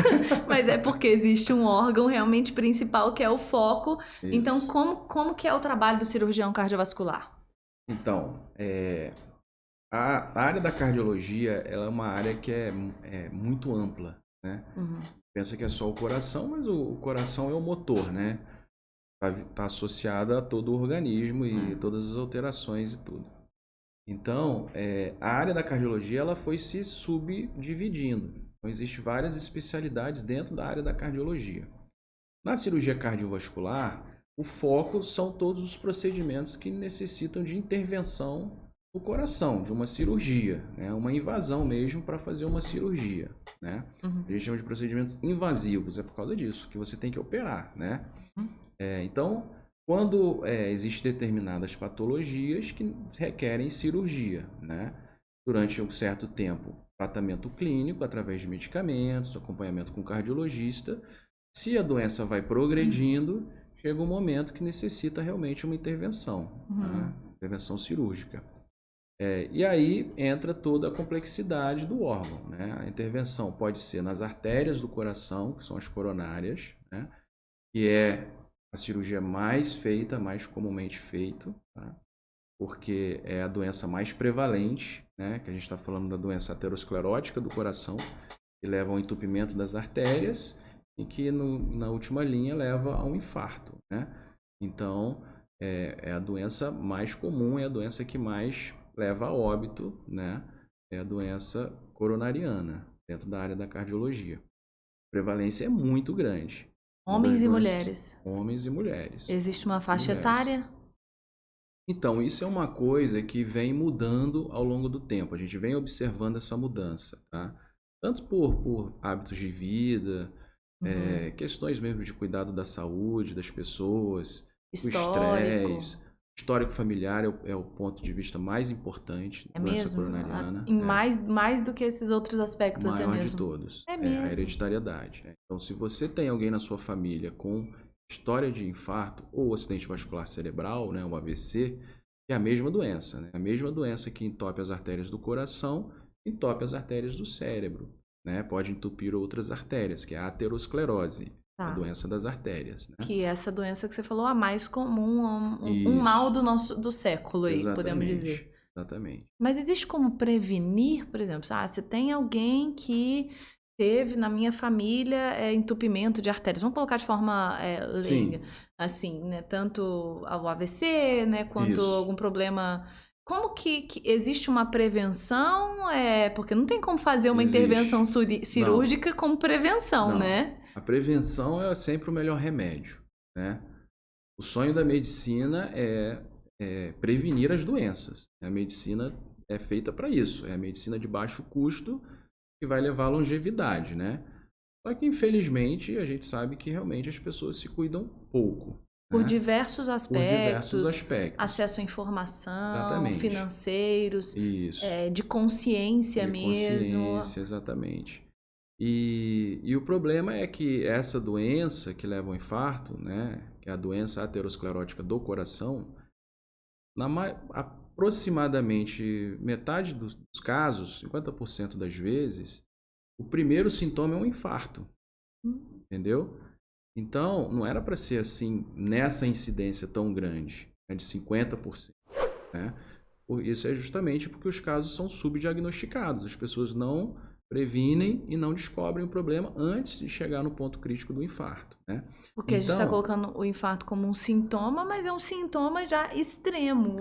mas é porque existe um órgão realmente principal que é o foco. Isso. Então, como que é o trabalho do cirurgião cardiovascular? Então, a área da cardiologia, ela é uma área que é muito ampla, né? Pensa que é só o coração, mas o coração é o motor, né? Tá associado a todo o organismo e todas as alterações e tudo. Então, a área da cardiologia, ela foi se subdividindo. Então, existem várias especialidades dentro da área da cardiologia. Na cirurgia cardiovascular, o foco são todos os procedimentos que necessitam de intervenção no coração, de uma cirurgia, né? Uma invasão mesmo para fazer uma cirurgia, né? A gente chama de procedimentos invasivos, é por causa disso, que você tem que operar, né? Então, quando existem determinadas patologias que requerem cirurgia, né? Durante um certo tempo, tratamento clínico através de medicamentos, acompanhamento com cardiologista. Se a doença vai progredindo, chega um momento que necessita realmente uma intervenção, né? Intervenção cirúrgica. E aí entra toda a complexidade do órgão, né? A intervenção pode ser nas artérias do coração, que são as coronárias, né? Que é a cirurgia mais feita, mais comumente feita, tá? Porque é a doença mais prevalente, né? Que a gente está falando da doença aterosclerótica do coração, que leva ao entupimento das artérias e que na última linha leva a um infarto, né? Então, é a doença mais comum, é a doença que mais leva a óbito, né? É a doença coronariana, dentro da área da cardiologia. A prevalência é muito grande. Homens e mulheres. Homens e mulheres. Existe uma faixa etária? Então, isso é uma coisa que vem mudando ao longo do tempo. A gente vem observando essa mudança, tá? Tanto por hábitos de vida, questões mesmo de cuidado da saúde das pessoas, o estresse. Histórico familiar é o ponto de vista mais importante da doença coronariana. Mais do que esses outros aspectos até mesmo. Maior de todos. A hereditariedade. Então, se você tem alguém na sua família com história de infarto ou acidente vascular cerebral, né, um AVC, é a mesma doença, né? A mesma doença que entope as artérias do coração, entope as artérias do cérebro, né? Pode entupir outras artérias, que é a aterosclerose. A doença das artérias, né? Que é essa doença que você falou, a mais comum, um mal do século aí, podemos dizer. Exatamente. Mas existe como prevenir, por exemplo, você tem alguém que teve na minha família entupimento de artérias, vamos colocar de forma leiga, assim, né? Tanto o AVC, né? Quanto algum problema. Como que existe uma prevenção? Porque não tem como fazer uma intervenção cirúrgica como prevenção, né? A prevenção é sempre o melhor remédio, né? O sonho da medicina é prevenir as doenças. A medicina é feita para isso. É a medicina de baixo custo que vai levar à longevidade, né? Só que, infelizmente, a gente sabe que realmente as pessoas se cuidam pouco, Por né? diversos Por diversos aspectos, aspectos. acesso à informação, Exatamente. financeiros, Isso. de consciência De mesmo. consciência, exatamente. E o problema é que essa doença que leva ao infarto, né, que é a doença aterosclerótica do coração, aproximadamente metade dos casos, 50% das vezes, o primeiro sintoma é um infarto, entendeu? Então, não era para ser assim, nessa incidência tão grande, né, de 50%, né? Isso é justamente porque os casos são subdiagnosticados, as pessoas não previnem e não descobrem o problema antes de chegar no ponto crítico do infarto, né? Porque a gente está colocando o infarto como um sintoma, mas é um sintoma já extremo,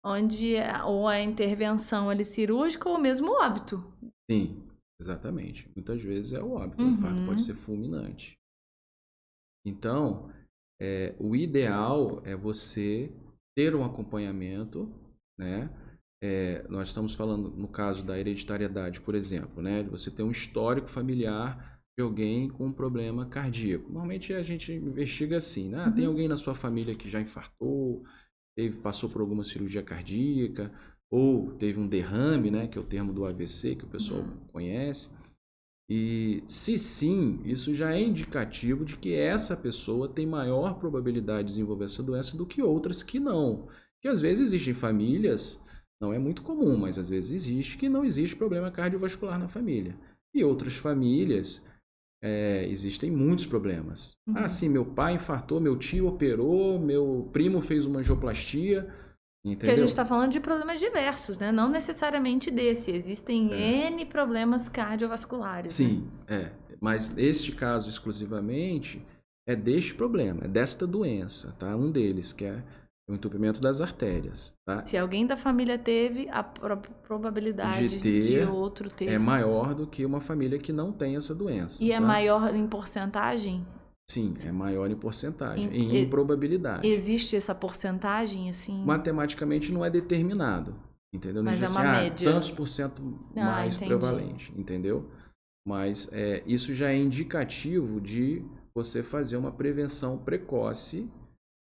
onde ou a intervenção ali cirúrgica ou mesmo o óbito. Sim, exatamente. Muitas vezes é o óbito, o infarto pode ser fulminante. Então, o ideal é você ter um acompanhamento, né? Nós estamos falando no caso da hereditariedade, por exemplo, né? De você ter um histórico familiar de alguém com um problema cardíaco. Normalmente a gente investiga assim, né? Tem alguém na sua família que já infartou, passou por alguma cirurgia cardíaca, ou teve um derrame, né? Que é o termo do AVC, que o pessoal conhece. E se sim, isso já é indicativo de que essa pessoa tem maior probabilidade de desenvolver essa doença do que outras que não. Que às vezes existem famílias, não é muito comum, mas às vezes existe, que não existe problema cardiovascular na família. E outras famílias, existem muitos problemas. Ah, sim, meu pai infartou, meu tio operou, meu primo fez uma angioplastia. Entendeu? Porque a gente está falando de problemas diversos, né? Não necessariamente desse. Existem N problemas cardiovasculares. Sim, mas este caso exclusivamente é deste problema, é desta doença, tá? Um deles, que é o entupimento das artérias, tá? Se alguém da família teve, a probabilidade de outro ter é maior do que uma família que não tem essa doença. E tá? é maior em porcentagem? Sim, é maior em porcentagem, em probabilidade. Existe essa porcentagem, assim? Matematicamente não é determinado, entendeu? Não Mas diz é assim, uma média. Tantos por cento mais prevalente, entendeu? Mas isso já é indicativo de você fazer uma prevenção precoce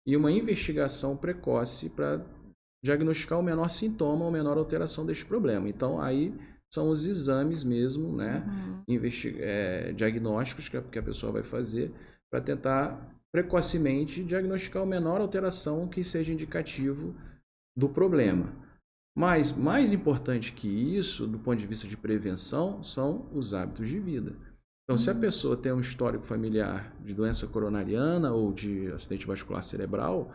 e uma investigação precoce para diagnosticar o menor sintoma ou menor alteração deste problema. Então, aí são os exames mesmo, né? Diagnósticos que a pessoa vai fazer para tentar precocemente diagnosticar o menor alteração que seja indicativo do problema. Mas mais importante que isso, do ponto de vista de prevenção, são os hábitos de vida. Então, se a pessoa tem um histórico familiar de doença coronariana ou de acidente vascular cerebral,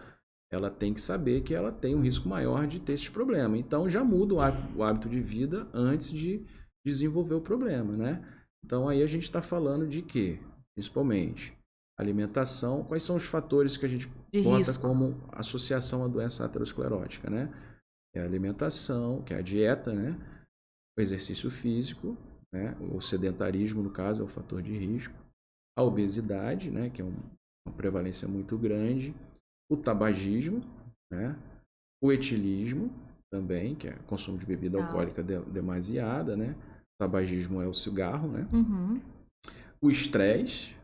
ela tem que saber que ela tem um risco maior de ter esse problema. Então, já muda o hábito de vida antes de desenvolver o problema, né? Então, aí a gente está falando de quê? Principalmente alimentação. Quais são os fatores que a gente bota como associação à doença aterosclerótica, né? É a alimentação, que é a dieta, né? O exercício físico, né? O sedentarismo, no caso, é o fator de risco. A obesidade, né? Que é uma prevalência muito grande. O tabagismo, né? O etilismo também, que é o consumo de bebida alcoólica demasiada, né? O tabagismo é o cigarro, né? O estresse,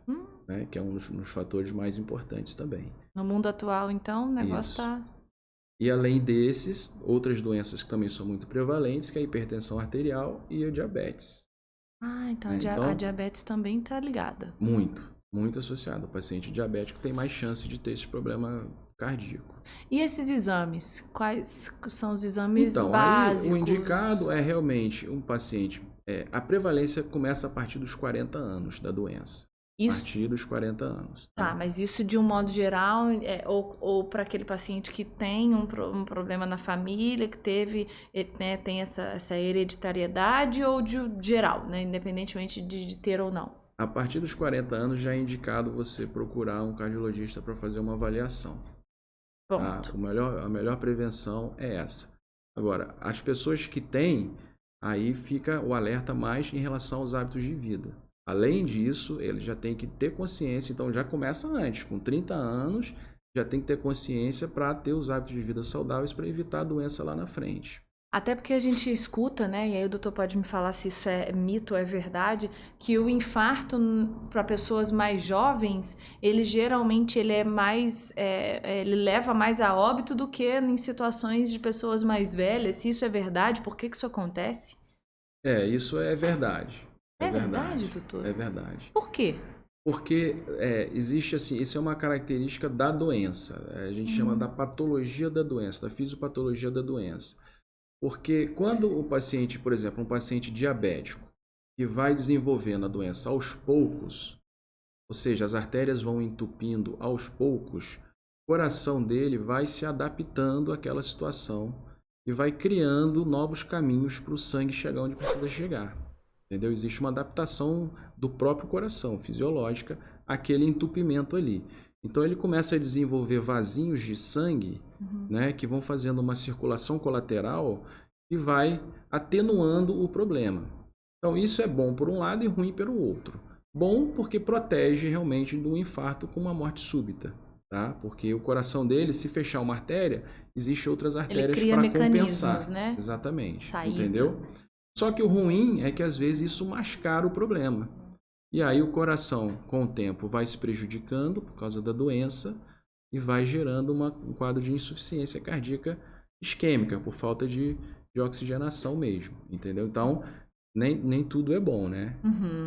né? Que é um dos fatores mais importantes também. No mundo atual, então, o negócio está... E além desses, outras doenças que também são muito prevalentes, que é a hipertensão arterial e a diabetes. Então a diabetes também está ligada. Muito associado. O paciente diabético tem mais chance de ter esse problema cardíaco. E esses exames? Quais são os exames básicos? Aí, o indicado é realmente um paciente... a prevalência começa a partir dos 40 anos da doença. A partir dos 40 anos. Tá, mas isso de um modo geral, ou para aquele paciente que tem um problema na família, que teve, né, tem essa hereditariedade, ou de geral, né, independentemente de ter ou não? A partir dos 40 anos já é indicado você procurar um cardiologista para fazer uma avaliação. Ponto. A melhor prevenção é essa. Agora, as pessoas que têm, aí fica o alerta mais em relação aos hábitos de vida. Além disso, ele já tem que ter consciência, então já começa antes, com 30 anos, já tem que ter consciência para ter os hábitos de vida saudáveis para evitar a doença lá na frente. Até porque a gente escuta, né, e aí o doutor pode me falar se isso é mito ou é verdade, que o infarto para pessoas mais jovens, ele geralmente ele é mais, ele leva mais a óbito do que em situações de pessoas mais velhas. Se isso é verdade, por que que isso acontece? Isso é verdade. É É verdade, verdade. doutor? É verdade. Por quê? Porque existe assim, isso é uma característica da doença. A gente chama da patologia da doença, da fisiopatologia da doença. Porque quando o paciente, por exemplo, um paciente diabético, que vai desenvolvendo a doença aos poucos, ou seja, as artérias vão entupindo aos poucos, o coração dele vai se adaptando àquela situação e vai criando novos caminhos para o sangue chegar onde precisa chegar. Entendeu? Existe uma adaptação do próprio coração, fisiológica, àquele entupimento ali. Então ele começa a desenvolver vasinhos de sangue, né, que vão fazendo uma circulação colateral e vai atenuando o problema. Então isso é bom por um lado e ruim pelo outro. Bom porque protege realmente do infarto com uma morte súbita, tá? Porque o coração dele, se fechar uma artéria, existem outras artérias para compensar, né? exatamente, Saída. entendeu? Só que o ruim é que às vezes isso mascara o problema. E aí o coração, com o tempo, vai se prejudicando por causa da doença e vai gerando um quadro de insuficiência cardíaca isquêmica, por falta de oxigenação mesmo, entendeu? Então, nem tudo é bom, né?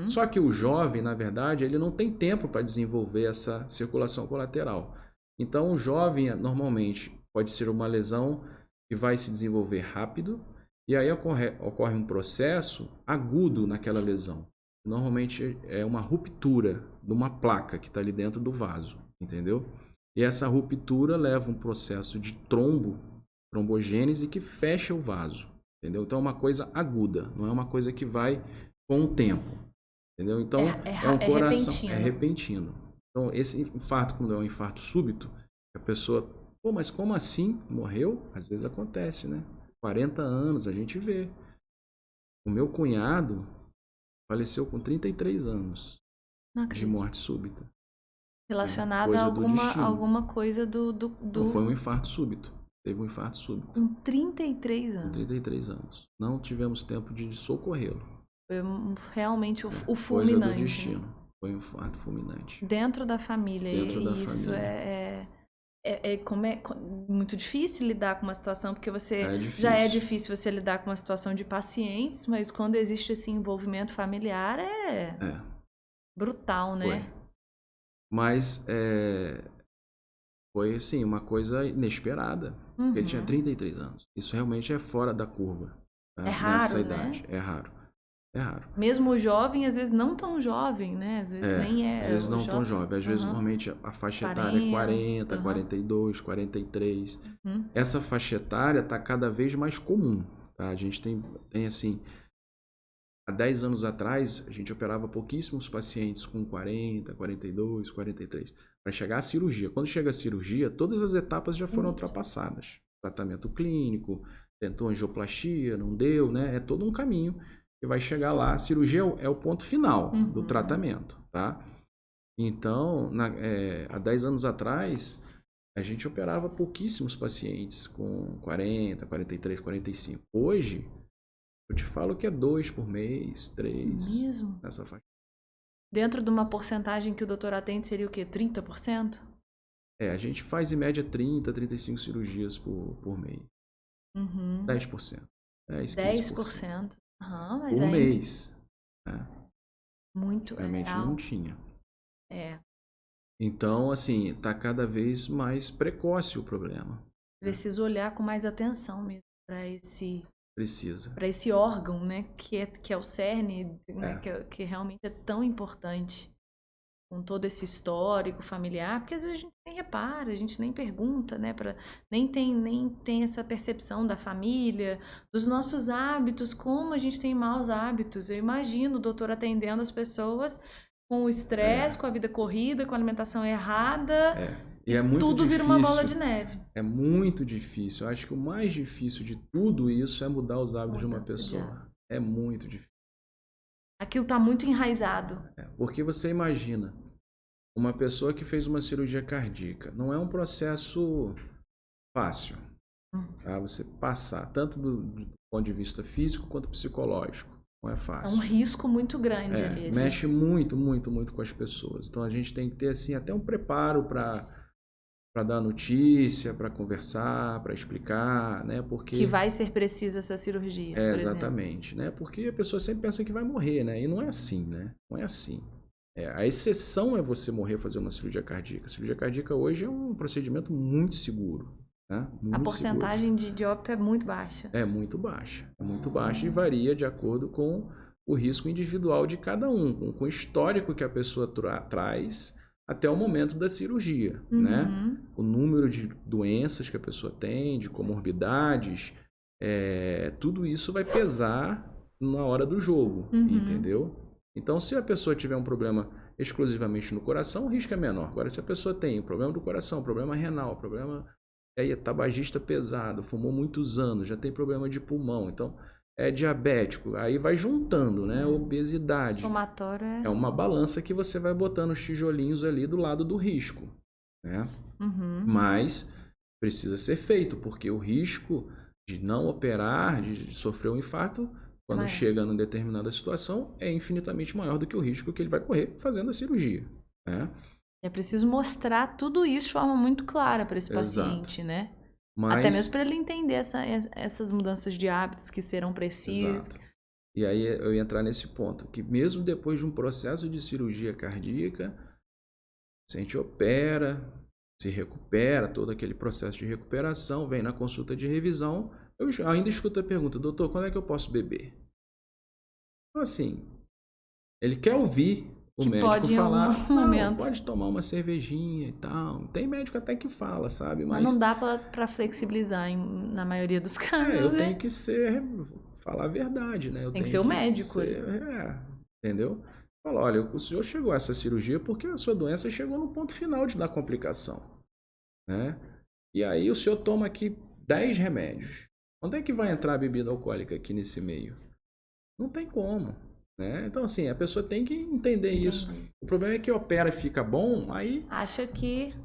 Só que o jovem, na verdade, ele não tem tempo para desenvolver essa circulação colateral. Então, o jovem, normalmente, pode ser uma lesão que vai se desenvolver rápido, e aí ocorre um processo agudo naquela lesão. Normalmente é uma ruptura de uma placa que está ali dentro do vaso, entendeu? E essa ruptura leva um processo de trombogênese que fecha o vaso, entendeu? Então é uma coisa aguda, não é uma coisa que vai com o tempo, entendeu? Então é um coração, repentino. É repentino. Então esse infarto, quando é um infarto súbito, a pessoa, pô, mas como assim? Morreu? Às vezes acontece, né? 40 anos, a gente vê. O meu cunhado faleceu com 33 anos de morte súbita. Relacionada a alguma coisa do... Não foi um infarto súbito. Teve um infarto súbito. Com 33 anos. Com 33 anos. Não tivemos tempo de socorrê-lo. Foi realmente o fulminante. Coisa do destino. Foi um infarto fulminante. Dentro da família. Isso é muito difícil lidar com uma situação, porque já é difícil você lidar com uma situação de pacientes, mas quando existe esse envolvimento familiar é brutal, né? Foi. Mas foi assim, uma coisa inesperada. Ele tinha 33 anos. Isso realmente é fora da curva. Tá? É raro, nessa idade. Né? É raro. É raro. Mesmo o jovem, às vezes não tão jovem, né? Às vezes nem é. Às vezes não tão jovem. Às vezes, normalmente, a faixa etária é 40, 42, 43. Essa faixa etária está cada vez mais comum. Tá? A gente tem assim... Há 10 anos atrás, a gente operava pouquíssimos pacientes com 40, 42, 43. Para chegar à cirurgia. Quando chega a cirurgia, todas as etapas já foram ultrapassadas. Tratamento clínico, tentou angioplastia, não deu, né? É todo um caminho que vai chegar lá. A cirurgia é o ponto final do tratamento, tá? Então, há 10 anos atrás, a gente operava pouquíssimos pacientes com 40, 43, 45. Hoje, eu te falo que é 2 por mês, 3. Mesmo? Nessa faixa. Dentro de uma porcentagem que o doutor atende seria o quê? 30%? A gente faz em média 30, 35 cirurgias por mês. 10%. 10%. Mas por mês. Muito. Realmente não tinha. Então, assim, tá cada vez mais precoce o problema. Preciso olhar com mais atenção mesmo para esse... Precisa. Para esse órgão, né, que é o cerne, né, que realmente é tão importante, com todo esse histórico familiar, porque às vezes a gente nem repara, a gente nem pergunta, né, nem tem essa percepção da família, dos nossos hábitos, como a gente tem maus hábitos. Eu imagino o doutor atendendo as pessoas com o estresse, com a vida corrida, com a alimentação errada. E é muito tudo difícil, vira uma bola de neve. É muito difícil. Eu acho que o mais difícil de tudo isso é mudar os hábitos de uma pessoa. É muito difícil. Aquilo está muito enraizado. Porque você imagina, uma pessoa que fez uma cirurgia cardíaca. Não é um processo fácil. Tá? Você passar tanto do ponto de vista físico quanto psicológico. Não é É fácil. um risco muito grande ali. Mexe muito, muito, muito com as pessoas. Então a gente tem que ter assim até um preparo para dar notícia, para conversar, para explicar, né? Porque Que vai ser precisa essa cirurgia, por exemplo. exatamente, né? Porque a pessoa sempre pensa que vai morrer, né? E não é assim, né? Não é assim. A exceção é você morrer fazer uma cirurgia cardíaca. A cirurgia cardíaca hoje é um procedimento muito seguro, né? Muito A porcentagem seguro. de óbito é muito baixa. É muito baixa e varia de acordo com o risco individual de cada um, com o histórico que a pessoa traz até o momento da cirurgia, né? O número de doenças que a pessoa tem, de comorbidades, tudo isso vai pesar na hora do jogo, entendeu? Então, se a pessoa tiver um problema exclusivamente no coração, o risco é menor. Agora, se a pessoa tem um problema do coração, problema renal, problema tabagista pesado, fumou muitos anos, já tem problema de pulmão, então é diabético, aí vai juntando, né? Obesidade. Somatório é uma balança que você vai botando os tijolinhos ali do lado do risco, né? Mas precisa ser feito, porque o risco de não operar, de sofrer um infarto, quando chega em determinada situação, é infinitamente maior do que o risco que ele vai correr fazendo a cirurgia, né? É preciso mostrar tudo isso de forma muito clara para esse paciente, né? Até mesmo para ele entender essas mudanças de hábitos que serão precisas. Exato. E aí eu ia entrar nesse ponto, que mesmo depois de um processo de cirurgia cardíaca, o paciente opera, se recupera, todo aquele processo de recuperação, vem na consulta de revisão, eu ainda escuto a pergunta: doutor, quando é que eu posso beber? Então, assim, ele quer ouvir o que médico pode falar, em um momento. pode tomar uma cervejinha e tal. Tem médico até que fala, sabe? Mas não dá para flexibilizar na maioria dos casos. Eu tenho que falar a verdade, né? Tem que ser o médico. Entendeu? Fala, olha, o senhor chegou a essa cirurgia porque a sua doença chegou no ponto final da complicação, né? E aí o senhor toma aqui 10 remédios. Onde é que vai entrar a bebida alcoólica aqui nesse meio? Não tem como, né? Então, assim, a pessoa tem que entender isso. O problema é que opera e fica bom, aí... Acha que...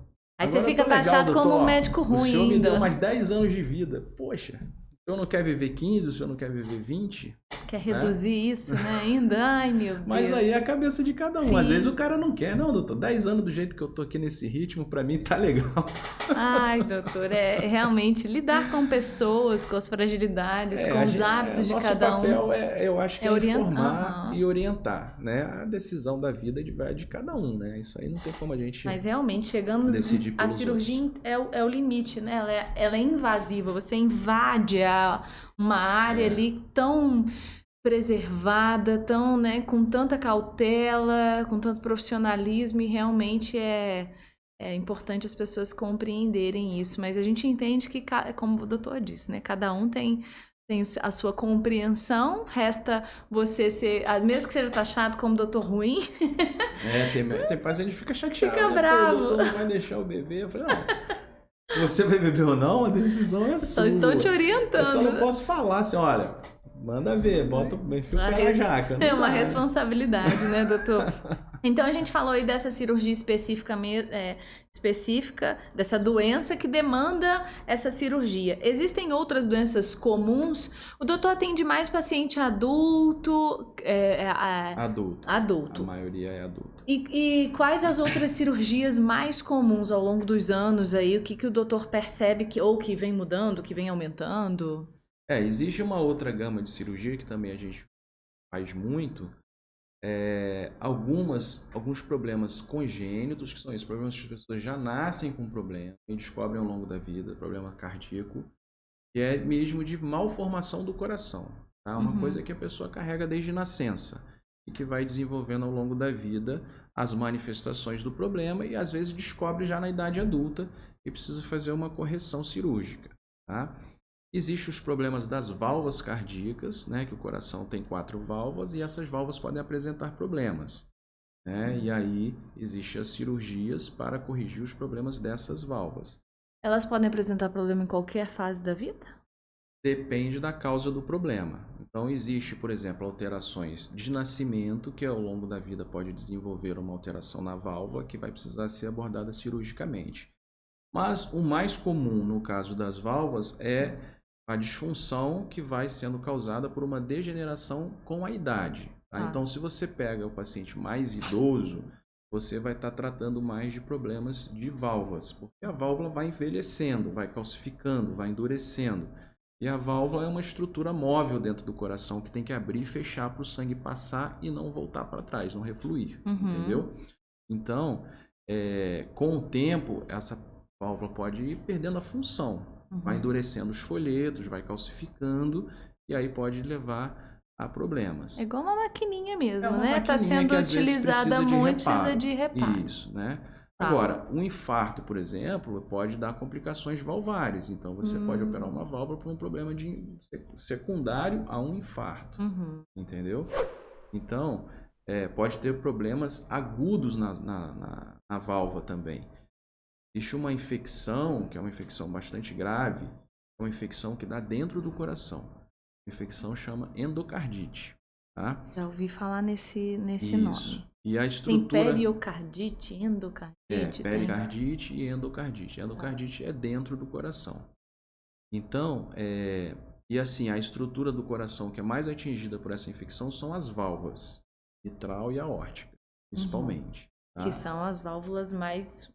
Aí agora você fica taxado como um médico ruim. O senhor me ainda. deu mais 10 anos de vida. Poxa, o senhor não quer viver 15, o senhor não quer viver 20? Quer reduzir isso, né? Ainda, ai meu Deus. Mas aí é a cabeça de cada um. Sim. Às vezes o cara não quer. Não, doutor, 10 anos do jeito que eu tô aqui nesse ritmo, pra mim tá legal. Ai, doutor, realmente lidar com pessoas, com as fragilidades, com os hábitos de cada um. Nosso papel eu acho que é informar Uhum. e orientar, né? A decisão da vida vai de cada um, né? Isso aí não tem como a gente Mas realmente, chegamos... decidir A pelos cirurgia é o limite, né? Ela é invasiva, você invade uma área ali tão preservada, tão, né, com tanta cautela, com tanto profissionalismo, e realmente é importante as pessoas compreenderem isso. Mas a gente entende que, como o doutor disse, né, cada um tem a sua compreensão, resta você ser, mesmo que seja taxado como doutor ruim. Tem paciente que fica chateado. Fica né? bravo. O doutor não vai deixar eu beber. Eu falei, não, você vai beber ou não, a decisão é sua. Só estou te orientando. Eu só não posso falar assim, olha, manda ver, bota enfia o pé na jaca. É uma responsabilidade, né, doutor? Então a gente falou aí dessa cirurgia específica, dessa doença que demanda essa cirurgia. Existem outras doenças comuns? O doutor atende mais paciente adulto? Adulto. A maioria é adulto. E quais as outras cirurgias mais comuns ao longo dos anos aí? O que o doutor percebe ou que vem mudando, que vem aumentando? Existe uma outra gama de cirurgia que também a gente faz muito. Alguns problemas congênitos, que são esses problemas que as pessoas já nascem com problema e descobrem ao longo da vida, problema cardíaco, que é mesmo de malformação do coração. Tá? Uma coisa que a pessoa carrega desde nascença e que vai desenvolvendo ao longo da vida as manifestações do problema e às vezes descobre já na idade adulta e precisa fazer uma correção cirúrgica. Tá? Existem os problemas das válvulas cardíacas, né, que o coração tem 4 válvulas e essas válvulas podem apresentar problemas. Né? E aí existem as cirurgias para corrigir os problemas dessas válvulas. Elas podem apresentar problema em qualquer fase da vida? Depende da causa do problema. Então existe, por exemplo, alterações de nascimento, que ao longo da vida pode desenvolver uma alteração na válvula que vai precisar ser abordada cirurgicamente. Mas o mais comum no caso das válvulas é a disfunção que vai sendo causada por uma degeneração com a idade. Tá? Então, se você pega o paciente mais idoso, você vai estar tratando mais de problemas de válvulas, porque a válvula vai envelhecendo, vai calcificando, vai endurecendo. E a válvula é uma estrutura móvel dentro do coração que tem que abrir e fechar para o sangue passar e não voltar para trás, não refluir, entendeu? Então, com o tempo, essa válvula pode ir perdendo a função, vai endurecendo os folhetos, vai calcificando e aí pode levar a problemas. É igual uma maquininha mesmo, uma né? Está maquininha sendo que, às vezes, utilizada muito, precisa de reparo. Isso, né? Agora, um infarto, por exemplo, pode dar complicações valvares. Então, você pode operar uma válvula por um problema secundário a um infarto. Entendeu? Então, pode ter problemas agudos na válvula também. Existe uma infecção, que é uma infecção bastante grave, uma infecção que dá dentro do coração. A infecção chama endocardite. Tá? Já ouvi falar nesse nome. E a estrutura... Tem periocardite, endocardite. Pericardite e endocardite. Endocardite é dentro do coração. Então, e assim, a estrutura do coração que é mais atingida por essa infecção são as válvulas, mitral e aórtica, principalmente. Tá? Que são as válvulas mais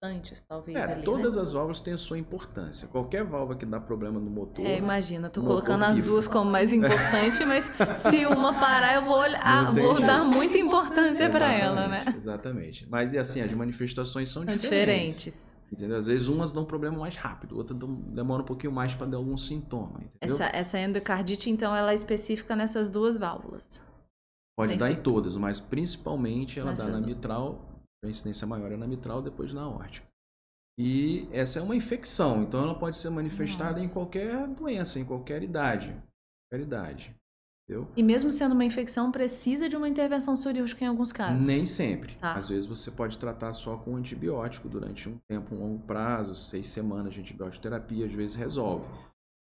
importantes, talvez. Todas as válvulas têm a sua importância. Qualquer válvula que dá problema no motor... imagina, tô colocando as duas como mais importante, mas se uma parar, eu vou dar muita importância para ela, né? Exatamente. Mas, e assim, as manifestações são diferentes. Entendeu? Às vezes umas dão problema mais rápido, outras demora um pouquinho mais para dar algum sintoma. Entendeu? Essa endocardite, então, ela é específica nessas duas válvulas? Pode dar em todas, mas principalmente ela dá na mitral... A incidência maior é na mitral, depois na aórtica. E essa é uma infecção, então ela pode ser manifestada em qualquer doença, em qualquer idade. Entendeu? E mesmo sendo uma infecção, precisa de uma intervenção cirúrgica em alguns casos? Nem sempre. Às vezes você pode tratar só com antibiótico durante um tempo, um longo prazo, 6 semanas de antibiótico-terapia, às vezes resolve.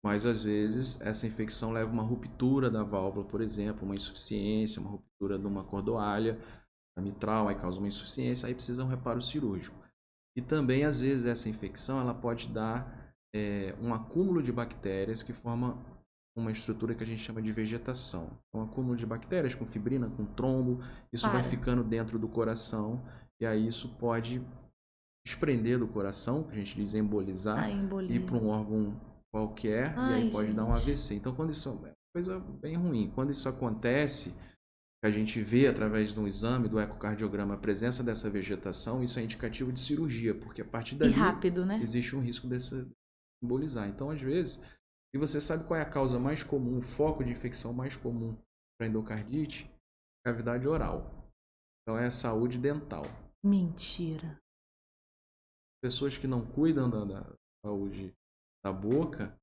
Mas às vezes essa infecção leva a uma ruptura da válvula, por exemplo, uma insuficiência, uma ruptura de uma cordoalha, a mitral, aí causa uma insuficiência, aí precisa um reparo cirúrgico. E também, às vezes, essa infecção ela pode dar um acúmulo de bactérias que forma uma estrutura que a gente chama de vegetação. Um acúmulo de bactérias com fibrina, com trombo, isso vai ficando dentro do coração, e aí isso pode desprender do coração, que a gente diz embolizar, ir para um órgão qualquer, e aí pode dar um AVC. Então, quando isso é uma coisa bem ruim. Quando isso acontece... que a gente vê através de um exame do ecocardiograma a presença dessa vegetação, isso é indicativo de cirurgia, porque a partir daí rápido, né? Existe um risco desse embolizar. Então, às vezes, e você sabe qual é a causa mais comum, o foco de infecção mais comum para endocardite? Cavidade oral. Então, é a saúde dental. Mentira. Pessoas que não cuidam da saúde da boca,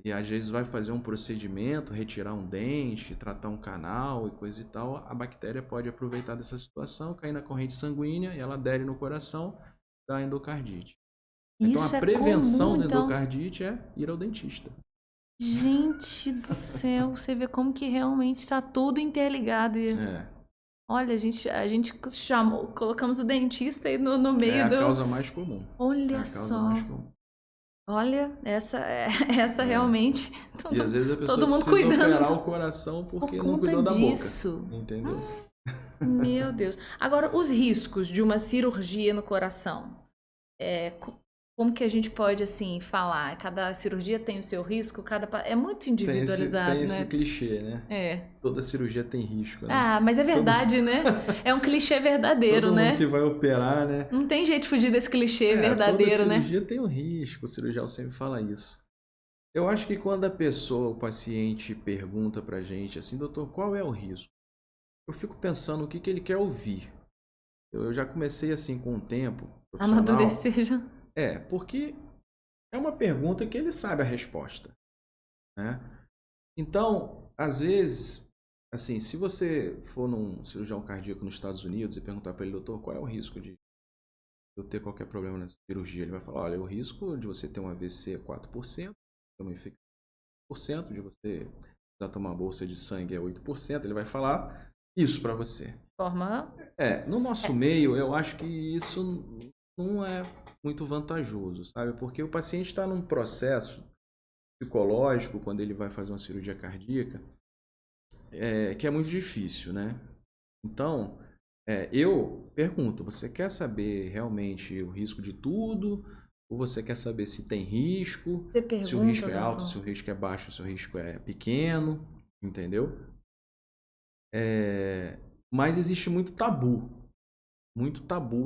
e às vezes vai fazer um procedimento, retirar um dente, tratar um canal e coisa e tal, a bactéria pode aproveitar dessa situação, cair na corrente sanguínea e ela adere no coração, dá endocardite. Então a prevenção da endocardite é ir ao dentista. Gente do céu, você vê como que realmente está tudo interligado. Olha, a gente colocamos o dentista aí no meio É a causa mais comum. Olha só. Olha, essa realmente... E às vezes a pessoa todo mundo precisa cuidando operar o coração porque não cuidou da boca. Entendeu? Meu Deus. Agora, os riscos de uma cirurgia no coração. Como que a gente pode, assim, falar? Cada cirurgia tem o seu risco, é muito individualizado, tem né? esse clichê, né? Toda cirurgia tem risco, né? Mas é verdade, né? É um clichê verdadeiro, todo né? Todo mundo que vai operar, né? Não tem jeito de fugir desse clichê verdadeiro, né? Toda cirurgia tem um risco, o cirurgião sempre fala isso. Eu acho que quando o paciente pergunta pra gente assim, doutor, qual é o risco? Eu fico pensando o que ele quer ouvir. Eu já comecei assim com o tempo profissional. Amadurecer já. Porque é uma pergunta que ele sabe a resposta, né? Então, às vezes, assim, se você for num cirurgião cardíaco nos Estados Unidos e perguntar para ele, doutor, qual é o risco de eu ter qualquer problema na cirurgia? Ele vai falar, olha, o risco de você ter um AVC é 4%, ter uma infecção é 1%, de você precisar tomar uma bolsa de sangue é 8%, ele vai falar isso para você. No no nosso meio, eu acho que isso não é muito vantajoso, sabe? Porque o paciente está num processo psicológico, quando ele vai fazer uma cirurgia cardíaca, que é muito difícil, né? Então, eu pergunto, você quer saber realmente o risco de tudo? Ou você quer saber se tem risco? Você pergunta, se o risco é alto, doutor? se o risco é baixo, se o risco é pequeno, entendeu? Mas existe muito tabu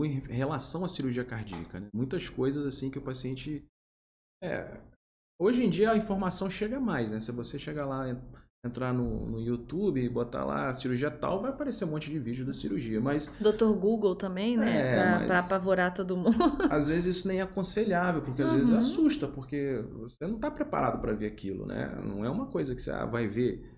em relação à cirurgia cardíaca, né? Muitas coisas assim que o paciente... Hoje em dia a informação chega mais, né? Se você chegar lá, entrar no YouTube e botar lá cirurgia tal, vai aparecer um monte de vídeo da cirurgia, mas... Dr. Google também, né? Pra mas apavorar todo mundo. às vezes isso nem é aconselhável, porque às vezes assusta, porque você não está preparado para ver aquilo, né? Não é uma coisa que você vai ver.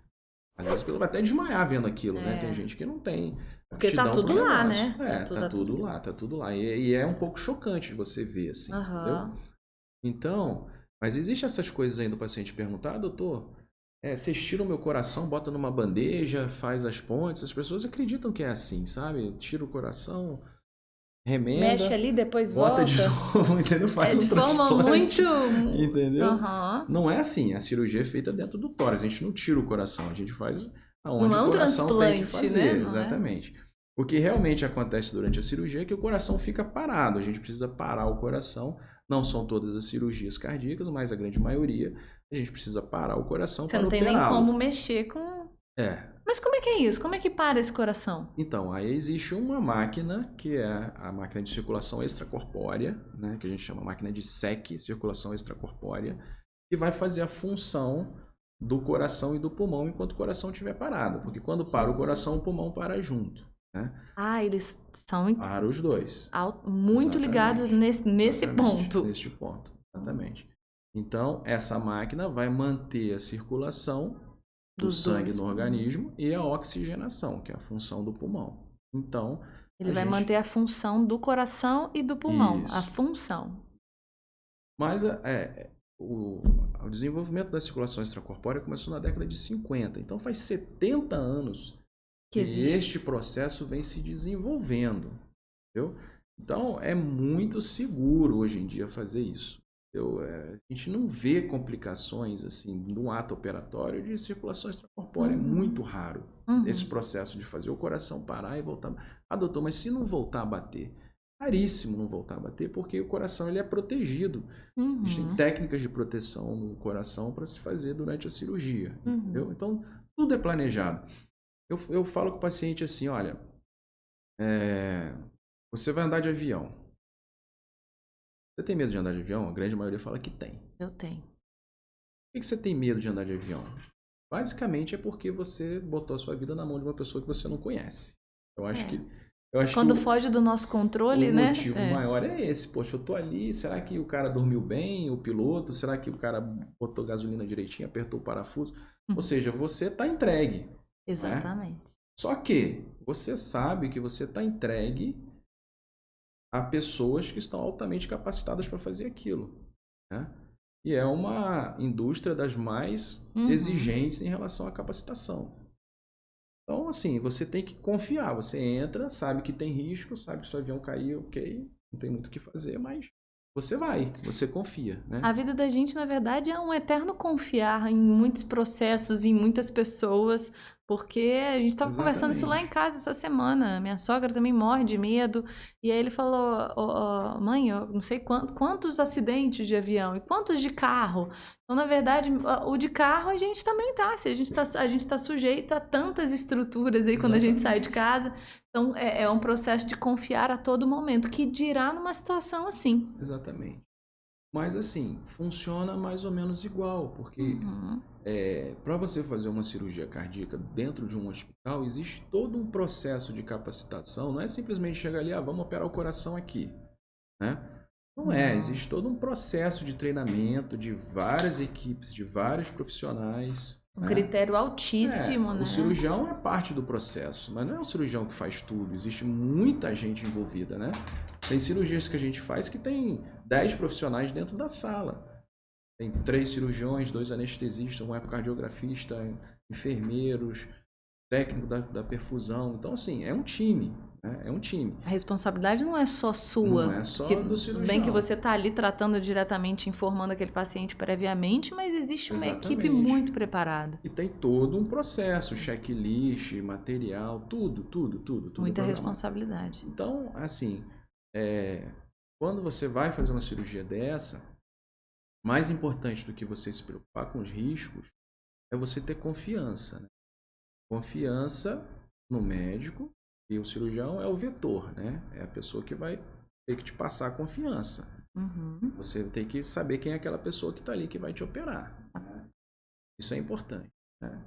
Às vezes você vai até desmaiar vendo aquilo, né? Tem gente que não tem Porque tá aptidão tudo pro lá, negócio. né? Tá tudo lá. E é um pouco chocante de você ver, assim, entendeu? Então, mas existe essas coisas aí do paciente perguntar, doutor, vocês tiram o meu coração, bota numa bandeja, faz as pontes, as pessoas acreditam que é assim, sabe? Tira o coração, remenda, mexe ali, depois bota volta. de novo, entendeu? Faz um de forma transplante, muito... entendeu? Não é assim, a cirurgia é feita dentro do tórax, a gente não tira o coração, a gente faz aonde não é um o coração tem que transplante, fazer, né? Não exatamente. O que realmente acontece durante a cirurgia é que o coração fica parado, a gente precisa parar o coração, não são todas as cirurgias cardíacas, mas a grande maioria, a gente precisa parar o coração para operá-lo. Você não tem nem como mexer com... Mas como é que é isso? Como é que para esse coração? Então, aí existe uma máquina, que é a máquina de circulação extracorpórea, né, que a gente chama máquina de SEC, circulação extracorpórea, que vai fazer a função do coração e do pulmão enquanto o coração estiver parado. Porque quando para o coração, o pulmão para junto. Né? Eles são... Para os dois. Muito ligados nesse ponto. Neste ponto, exatamente. Então, essa máquina vai manter a circulação do sangue no organismo e a oxigenação, que é a função do pulmão. Então, ele vai manter a função do coração e do pulmão. Isso. A função. Mas o desenvolvimento da circulação extracorpórea começou na década de 50. Então, faz 70 anos que este processo vem se desenvolvendo. Entendeu? Então, é muito seguro hoje em dia fazer isso. A gente não vê complicações assim no ato operatório de circulação extracorpórea. É muito raro esse processo de fazer o coração parar e voltar. Doutor, mas se não voltar a bater? Raríssimo não voltar a bater, porque o coração ele é protegido. Existem técnicas de proteção no coração para se fazer durante a cirurgia. Entendeu? Então, tudo é planejado. Eu falo com o paciente assim, olha, você vai andar de avião. Você tem medo de andar de avião? A grande maioria fala que tem. Eu tenho. Por que você tem medo de andar de avião? Basicamente é porque você botou a sua vida na mão de uma pessoa que você não conhece. Eu acho que quando foge do nosso controle, né? O motivo maior é esse. Poxa, eu tô ali, será que o cara dormiu bem, o piloto? Será que o cara botou gasolina direitinho, apertou o parafuso? Ou seja, você tá entregue. Exatamente. Né? Só que você sabe que você tá entregue a pessoas que estão altamente capacitadas para fazer aquilo. Né? E é uma indústria das mais exigentes em relação à capacitação. Então, assim, você tem que confiar. Você entra, sabe que tem risco, sabe que se o avião cair, ok, não tem muito o que fazer, mas você vai, você confia. Né? A vida da gente, na verdade, é um eterno confiar em muitos processos, em muitas pessoas, porque a gente estava conversando isso lá em casa essa semana. Minha sogra também morre de medo. E aí ele falou, mãe, eu não sei quantos acidentes de avião e quantos de carro. Então, na verdade, o de carro a gente também tá. A gente tá sujeito a tantas estruturas aí quando a gente sai de casa. Então, é um processo de confiar a todo momento, que dirá numa situação assim. Exatamente. Mas, assim, funciona mais ou menos igual, porque para você fazer uma cirurgia cardíaca dentro de um hospital, existe todo um processo de capacitação. Não é simplesmente chegar ali, vamos operar o coração aqui. Né? Não é, existe todo um processo de treinamento de várias equipes, de vários profissionais. Um critério altíssimo, né? O cirurgião é parte do processo, mas não é o cirurgião que faz tudo. Existe muita gente envolvida, né? Tem cirurgias que a gente faz que tem 10 profissionais dentro da sala. Tem 3 cirurgiões, 2 anestesistas, um ecocardiografista, enfermeiros, técnico da perfusão. Então, assim, é um time, né? É um time. A responsabilidade não é só sua. Não é só porque do tudo cirurgião. bem que você está ali tratando diretamente, informando aquele paciente previamente, mas existe uma equipe Exatamente. muito preparada. E tem todo um processo, checklist, material, tudo Muita programado. responsabilidade. Então, assim, quando você vai fazer uma cirurgia dessa, mais importante do que você se preocupar com os riscos é você ter confiança, né? Confiança no médico, e o cirurgião é o vetor, né? É a pessoa que vai ter que te passar a confiança. Uhum. Você tem que saber quem é aquela pessoa que está ali que vai te operar, né? Isso é importante, né?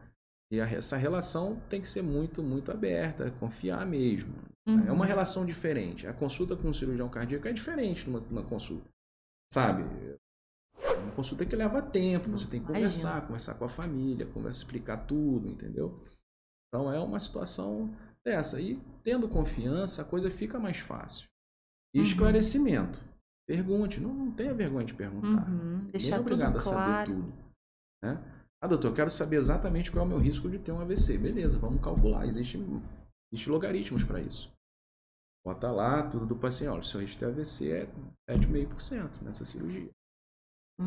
E essa relação tem que ser muito, muito aberta, confiar mesmo. Uhum. É uma relação diferente. A consulta com um cirurgião cardíaco é diferente de uma consulta, sabe? Uma consulta que leva tempo, você tem que conversar com a família, explicar tudo, entendeu? Então é uma situação dessa. E tendo confiança, a coisa fica mais fácil. E esclarecimento. Pergunte, não tenha vergonha de perguntar. Deixar Ninguém é obrigado tudo a claro. saber tudo, né? Ah, doutor, eu quero saber exatamente qual é o meu risco de ter um AVC. Beleza, vamos calcular. Existem logaritmos para isso. Bota lá tudo do paciente. Olha, o seu risco de AVC é 7,5% nessa cirurgia.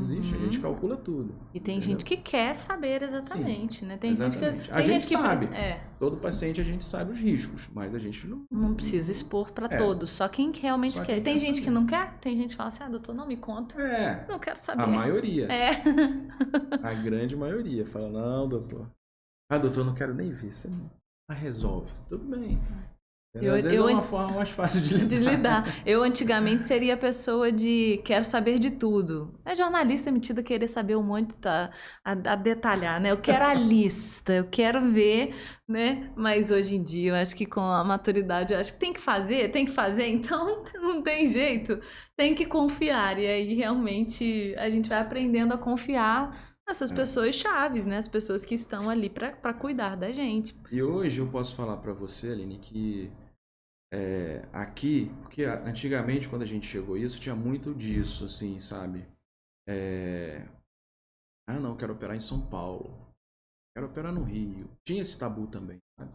Existe, a gente calcula tudo. E tem entendeu? gente que quer saber exatamente, Sim, né? Tem exatamente. gente que A gente sabe. É. Todo paciente a gente sabe os riscos, mas a gente Não precisa expor para todos, só quem realmente Só quer. quem Tem quer gente saber. que não quer, tem gente que fala assim, doutor, não me conta. Não quero saber. A maioria. É. A grande maioria fala, não, doutor. Ah, doutor, não quero nem ver. Você não resolve. Tudo bem. Às vezes é uma forma mais fácil de lidar. Eu antigamente seria a pessoa de quero saber de tudo. É jornalista metido a querer saber um monte, a detalhar, né? Eu quero a lista, eu quero ver, né? Mas hoje em dia, eu acho que com a maturidade, eu acho que tem que fazer, então não tem jeito. Tem que confiar. E aí, realmente, a gente vai aprendendo a confiar nessas pessoas chaves, né? As pessoas que estão ali para cuidar da gente. E hoje eu posso falar para você, Aline, que aqui, porque antigamente quando a gente chegou isso, tinha muito disso, assim, sabe? Ah, não, quero operar em São Paulo, quero operar no Rio. Tinha esse tabu também, sabe?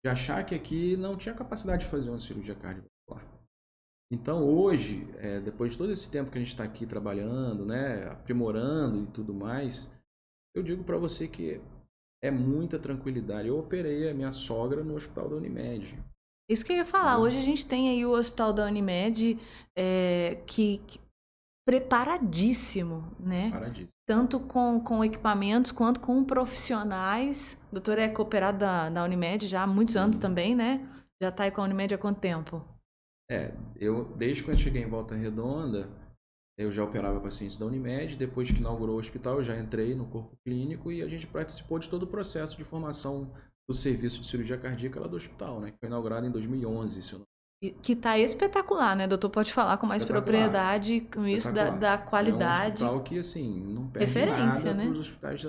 De achar que aqui não tinha capacidade de fazer uma cirurgia cardiovascular. Então hoje, depois de todo esse tempo que a gente está aqui trabalhando, né, aprimorando e tudo mais, eu digo para você que é muita tranquilidade. Eu operei a minha sogra no hospital da Unimed. Isso que eu ia falar. Hoje a gente tem aí o hospital da Unimed que preparadíssimo, né? Preparadíssimo. Tanto com equipamentos quanto com profissionais. O doutor é cooperado da Unimed já há muitos anos também, né? Já está aí com a Unimed há quanto tempo? Desde quando eu cheguei em Volta Redonda, eu já operava pacientes da Unimed. Depois que inaugurou o hospital, eu já entrei no corpo clínico e a gente participou de todo o processo de formação do serviço de cirurgia cardíaca lá do hospital, né? Que foi inaugurado em 2011, se eu não... Que tá espetacular, né? Doutor pode falar com mais propriedade com isso da qualidade. É um hospital que, assim, não perde referência, nada né? para os hospitais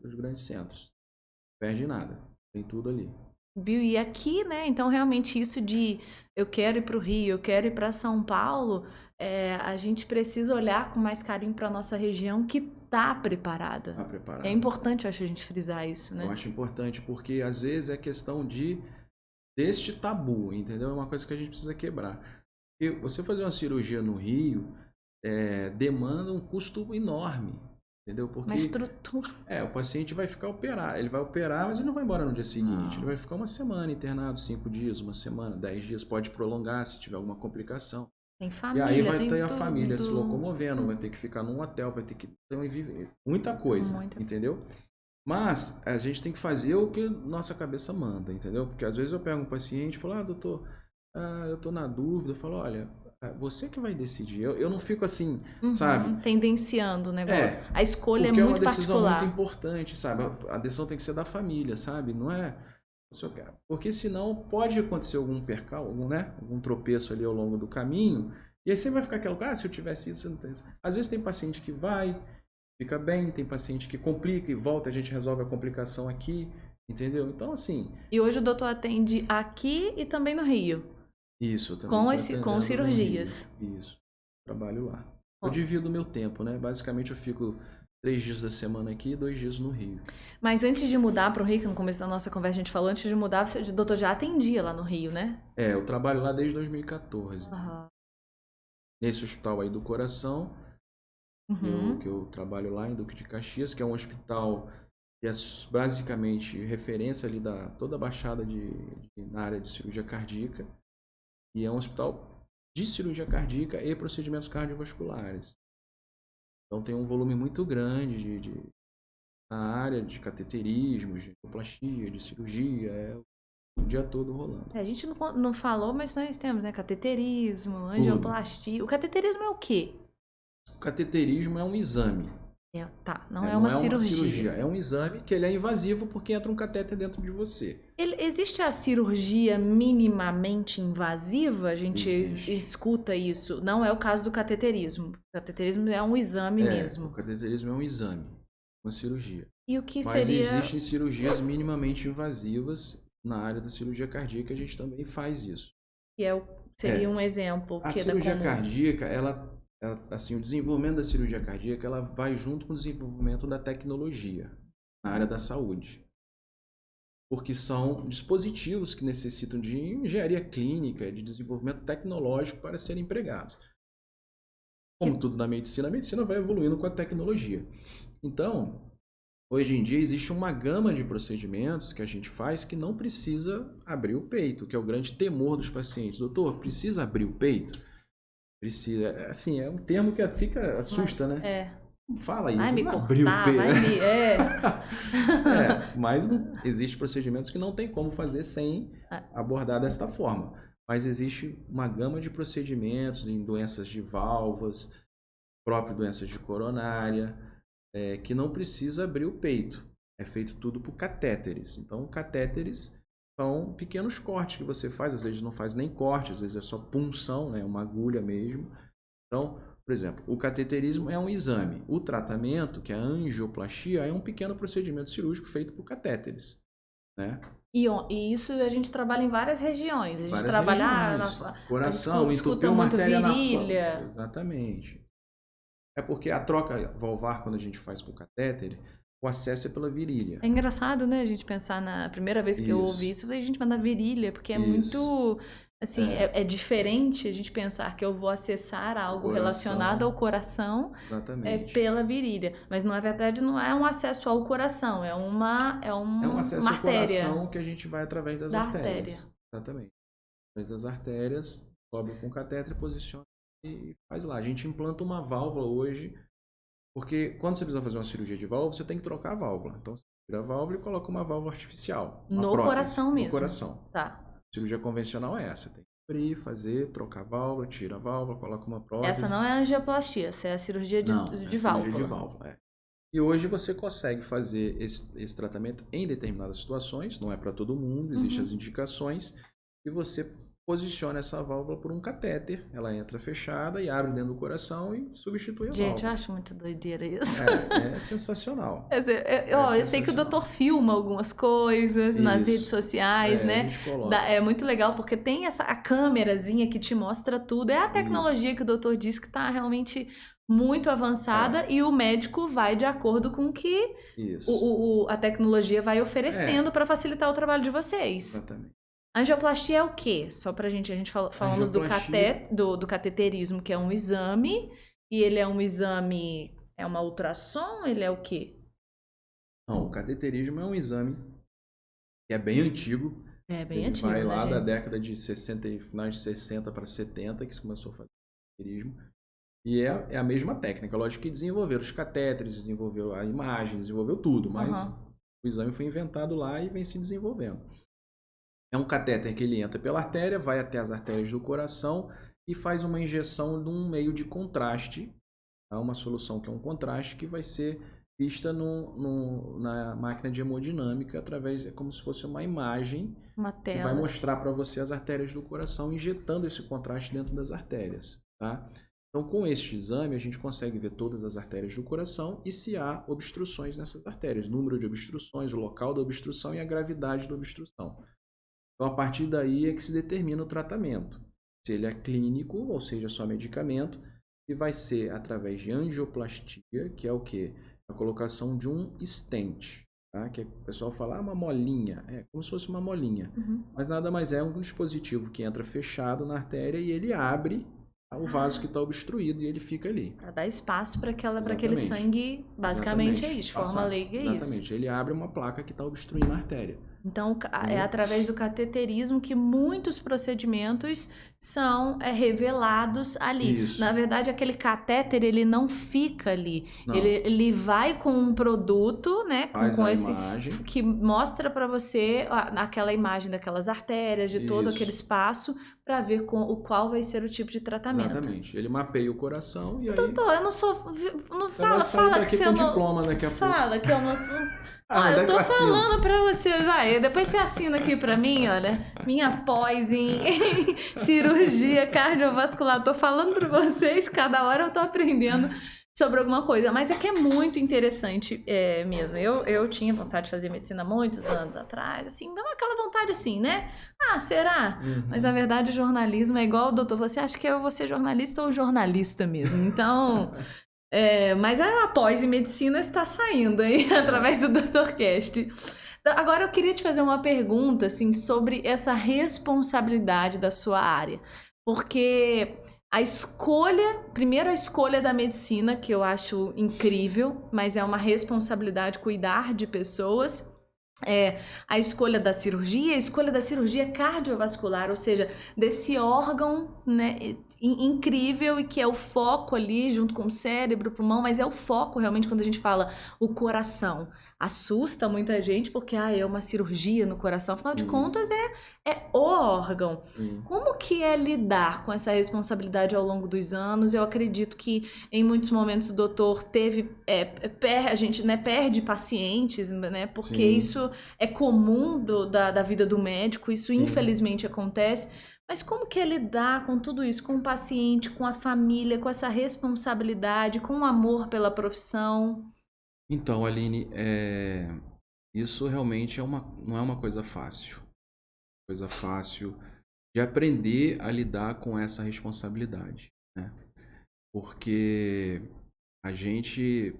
dos grandes centros. Não perde nada. Tem tudo ali. E aqui, né? Então, realmente, isso de eu quero ir para o Rio, eu quero ir para São Paulo, a gente precisa olhar com mais carinho para a nossa região que está preparada. Está preparada. É importante, eu acho, a gente frisar isso, né? Eu acho importante porque, às vezes, é questão deste tabu, entendeu? É uma coisa que a gente precisa quebrar. Porque você fazer uma cirurgia no Rio demanda um custo enorme, entendeu? Porque uma estrutura. O paciente vai ficar operado. Ele vai operar, mas ele não vai embora no dia seguinte. Ele vai ficar uma semana internado, 5 dias, uma semana, 10 dias. Pode prolongar se tiver alguma complicação. Tem família, e aí vai tem ter a tudo. família se locomovendo, vai ter que ficar num hotel, vai ter que viver muita coisa, entendeu? Mas a gente tem que fazer o que nossa cabeça manda, entendeu? Porque às vezes eu pego um paciente e falo, doutor, eu tô na dúvida. Eu falo, olha, você que vai decidir. Eu não fico assim, sabe? Tendenciando o negócio. A escolha é muito particular. Porque é uma decisão muito importante, sabe? A decisão tem que ser da família, sabe? Não é... Porque senão pode acontecer algum percal, algum tropeço ali ao longo do caminho. E aí você vai ficar aquela, se eu tivesse isso, eu não tenho isso. Às vezes tem paciente que fica bem, tem paciente que complica e volta, a gente resolve a complicação aqui, entendeu? Então, assim... E hoje o doutor atende aqui e também no Rio? Isso, também com cirurgias? Isso, trabalho lá. Eu divido o meu tempo, né? Basicamente eu fico 3 dias da semana aqui e 2 dias no Rio. Mas antes de mudar para o Rio, que no começo da nossa conversa a gente falou, antes de mudar, o doutor já atendia lá no Rio, né? Eu trabalho lá desde 2014. Aham. Nesse hospital aí do coração, Uhum. que eu trabalho lá em Duque de Caxias, que é um hospital que é basicamente referência ali da toda a baixada na área de cirurgia cardíaca. E é um hospital de cirurgia cardíaca e procedimentos cardiovasculares. Então tem um volume muito grande na área de cateterismo, de angioplastia, de cirurgia, o dia todo rolando. A gente não falou, mas nós temos, né? Cateterismo, Tudo. angioplastia. O cateterismo é o quê? O cateterismo é um exame. Não é uma cirurgia. É um exame que ele é invasivo porque entra um catéter dentro de você. Existe a cirurgia minimamente invasiva? A gente Existe. escuta isso. Não é o caso do cateterismo. O cateterismo é um exame mesmo. O cateterismo é um exame, uma cirurgia. E o que Mas seria... existem cirurgias minimamente invasivas na área da cirurgia cardíaca, a gente também faz isso. Que seria um exemplo. A cirurgia cardíaca, assim, o desenvolvimento da cirurgia cardíaca, ela vai junto com o desenvolvimento da tecnologia na área da saúde. Porque são dispositivos que necessitam de engenharia clínica, de desenvolvimento tecnológico para serem empregados. Como tudo na medicina, a medicina vai evoluindo com a tecnologia. Então, hoje em dia existe uma gama de procedimentos que a gente faz que não precisa abrir o peito, que é o grande temor dos pacientes. Doutor, precisa abrir o peito? Precisa. Assim, é um termo que assusta, né? Fala isso. Vai me não cortar, abrir o peito. vai me... Mas existem procedimentos que não tem como fazer sem abordar desta forma. Mas existe uma gama de procedimentos em doenças de válvulas, próprias doenças de coronária, que não precisa abrir o peito. É feito tudo por catéteres. Então, catéteres são pequenos cortes que você faz. Às vezes não faz nem corte, às vezes é só punção, né? Uma agulha mesmo. Então, por exemplo, o cateterismo é um exame. O tratamento, que é a angioplastia, é um pequeno procedimento cirúrgico feito por catéteres, né? E isso a gente trabalha em várias regiões. A gente Várias trabalha regiões. Coração, escuta entupir uma muito artéria virilha. Exatamente. É porque a troca valvar, quando a gente faz por catéter, o acesso é pela virilha. É engraçado, né, a gente pensar na primeira vez que eu ouvi isso, eu falei, gente, mas na virilha, porque é muito, assim, é diferente a gente pensar que eu vou acessar algo relacionado ao coração pela virilha. Mas, na verdade, não é um acesso ao coração, é um acesso uma artéria. ao coração que a gente vai através das artérias. Exatamente. Através das artérias, sobe com o catéter, posiciona e faz lá. A gente implanta uma válvula hoje, porque quando você precisa fazer uma cirurgia de válvula, você tem que trocar a válvula. Então, você tira a válvula e coloca uma válvula artificial. No coração mesmo. No coração. Tá. A cirurgia convencional é essa. Tem que abrir, fazer, trocar a válvula, tira a válvula, coloca uma prótese. Essa não é a angioplastia, essa é a cirurgia de válvula. Cirurgia de válvula, E hoje você consegue fazer esse tratamento em determinadas situações, não é para todo mundo, existem as indicações, e você posiciona essa válvula por um catéter, ela entra fechada e abre dentro do coração e substitui a válvula. Gente, eu acho muito doideira isso. É sensacional. Eu sei que o doutor filma algumas coisas nas redes sociais, né? A gente coloca. É muito legal porque tem a câmerazinha que te mostra tudo. É a tecnologia que o doutor diz que está realmente muito avançada e o médico vai de acordo com o que a tecnologia vai oferecendo para facilitar o trabalho de vocês. Exatamente. A angioplastia é o quê? Só pra gente falamos do cateterismo, que é um exame, e ele é um exame, é uma ultrassom, ele é o quê? Não, o cateterismo é um exame que é bem antigo. É bem antigo, vai né, lá gente? da década de 60, finais de 60 para 70, que se começou a fazer cateterismo. E é a mesma técnica, lógico que desenvolveram os catéteres, desenvolveu a imagem, desenvolveu tudo, mas o exame foi inventado lá e vem se desenvolvendo. É um catéter que ele entra pela artéria, vai até as artérias do coração e faz uma injeção de um meio de contraste, uma solução que é um contraste que vai ser vista na máquina de hemodinâmica como se fosse uma imagem que vai mostrar para você as artérias do coração, injetando esse contraste dentro das artérias. Tá? Então, com este exame, a gente consegue ver todas as artérias do coração e se há obstruções nessas artérias, número de obstruções, o local da obstrução e a gravidade da obstrução. Então, a partir daí é que se determina o tratamento. Se ele é clínico, ou seja, só medicamento, e vai ser através de angioplastia, que é o quê? a colocação de um stent, tá? Que o pessoal fala, uma molinha. É como se fosse uma molinha. Mas nada mais é um dispositivo que entra fechado na artéria e ele abre o vaso que está obstruído e ele fica ali. Para dar espaço para aquele sangue, basicamente é isso, de forma leiga é isso. Exatamente, ele abre uma placa que está obstruindo a artéria. Então, é através do cateterismo que muitos procedimentos são revelados ali. Isso. Na verdade, aquele catéter, ele não fica ali. Ele vai com um produto, né? Com esse imagem. Que mostra para você aquela imagem daquelas artérias, de todo aquele espaço, para ver qual vai ser o tipo de tratamento. Exatamente. Ele mapeia o coração e aí... Doutor, eu não sou... Não fala que você não... diploma daqui a pouco. Fala que eu não... eu tô falando pra você, vai, depois você assina aqui pra mim, olha, minha pós em cirurgia cardiovascular, tô falando pra vocês, cada hora eu tô aprendendo sobre alguma coisa, mas é que é muito interessante mesmo, eu tinha vontade de fazer medicina muitos anos atrás, assim, aquela vontade assim, né, será? Mas na verdade o jornalismo é igual o doutor, você acha que eu vou ser jornalista ou jornalista mesmo, então... mas a pós em medicina está saindo aí através do DrCast. Agora eu queria te fazer uma pergunta assim, sobre essa responsabilidade da sua área. Porque primeiro a escolha da medicina, que eu acho incrível, mas é uma responsabilidade cuidar de pessoas. A escolha da cirurgia cardiovascular, ou seja, desse órgão, né, incrível e que é o foco ali junto com o cérebro, o pulmão, mas é o foco realmente quando a gente fala o coração. Assusta muita gente porque é uma cirurgia no coração, afinal de contas é o órgão. Como que é lidar com essa responsabilidade ao longo dos anos? Eu acredito que em muitos momentos o doutor a gente, né, perde pacientes, né, porque isso é comum da vida do médico, isso infelizmente acontece. Mas como que é lidar com tudo isso, com o paciente, com a família, com essa responsabilidade, com o amor pela profissão? Então, Aline, isso realmente não é uma coisa fácil. Coisa fácil de aprender a lidar com essa responsabilidade, né? Porque a gente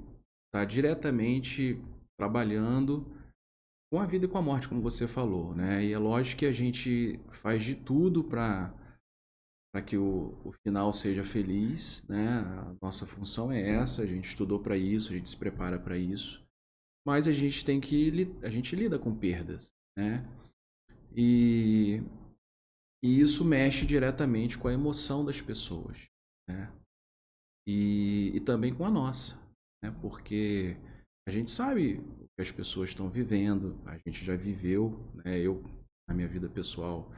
está diretamente trabalhando com a vida e com a morte, como você falou, né? E é lógico que a gente faz de tudo para que o final seja feliz, né? A nossa função é essa, a gente estudou para isso, a gente se prepara para isso, mas a gente a gente lida com perdas, né? E isso mexe diretamente com a emoção das pessoas, né? E também com a nossa, né? Porque a gente sabe o que as pessoas estão vivendo, a gente já viveu, né? Eu, na minha vida pessoal,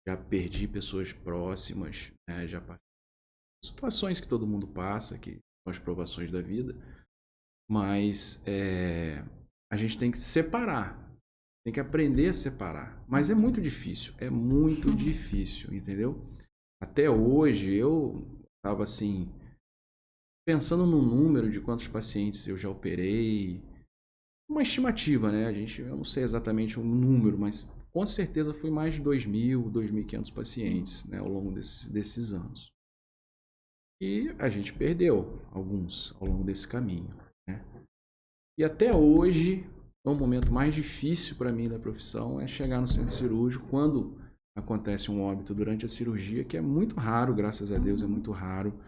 já perdi pessoas próximas, né? Já passei situações que todo mundo passa, que são as provações da vida, mas a gente tem que separar, tem que aprender a separar. Mas é muito difícil, entendeu? Até hoje eu estava assim, pensando no número de quantos pacientes eu já operei, uma estimativa, né? Eu não sei exatamente o número, mas com certeza foi mais de 2.000, 2.500 pacientes, né, ao longo desses anos. E a gente perdeu alguns ao longo desse caminho, né? E até hoje, o momento mais difícil para mim da profissão é chegar no centro cirúrgico quando acontece um óbito durante a cirurgia, que é muito raro, graças a Deus, é muito raro.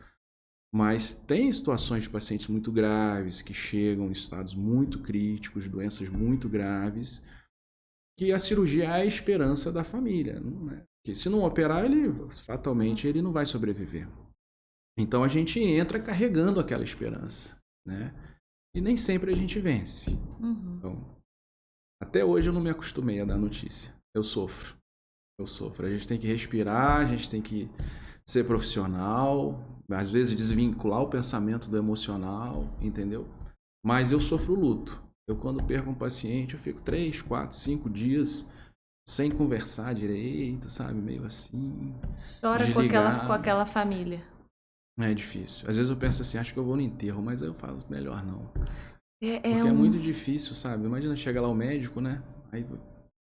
Mas tem situações de pacientes muito graves, que chegam em estados muito críticos, doenças muito graves, que a cirurgia é a esperança da família, né? Porque se não operar, fatalmente ele não vai sobreviver. Então a gente entra carregando aquela esperança, né? E nem sempre a gente vence. Então, até hoje eu não me acostumei a dar notícia. Eu sofro. A gente tem que respirar, a gente tem que ser profissional, às vezes desvincular o pensamento do emocional, entendeu? Mas eu sofro luto. Eu, quando perco um paciente, eu fico 3, 4, 5 dias sem conversar direito, sabe? Meio assim. Chora com aquela família. É difícil. Às vezes eu penso assim, acho que eu vou no enterro, mas eu falo, melhor não. Porque é muito difícil, sabe? Imagina chegar lá o médico, né? Aí,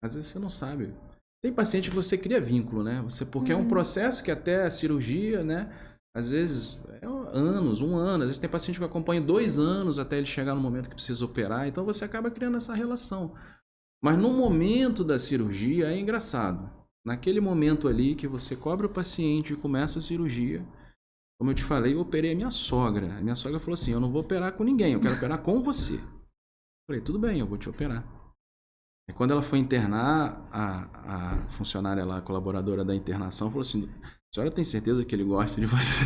às vezes você não sabe. Tem paciente que você cria vínculo, né? Porque é um processo que até a cirurgia, né? Às vezes, anos, um ano. Às vezes tem paciente que acompanha 2 anos até ele chegar no momento que precisa operar. Então, você acaba criando essa relação. Mas no momento da cirurgia, é engraçado. Naquele momento ali que você cobra o paciente e começa a cirurgia, como eu te falei, eu operei a minha sogra. A minha sogra falou assim, eu não vou operar com ninguém, eu quero operar com você. Eu falei, tudo bem, eu vou te operar. E quando ela foi internar, a funcionária lá, a colaboradora da internação, falou assim, a senhora tem certeza que ele gosta de você?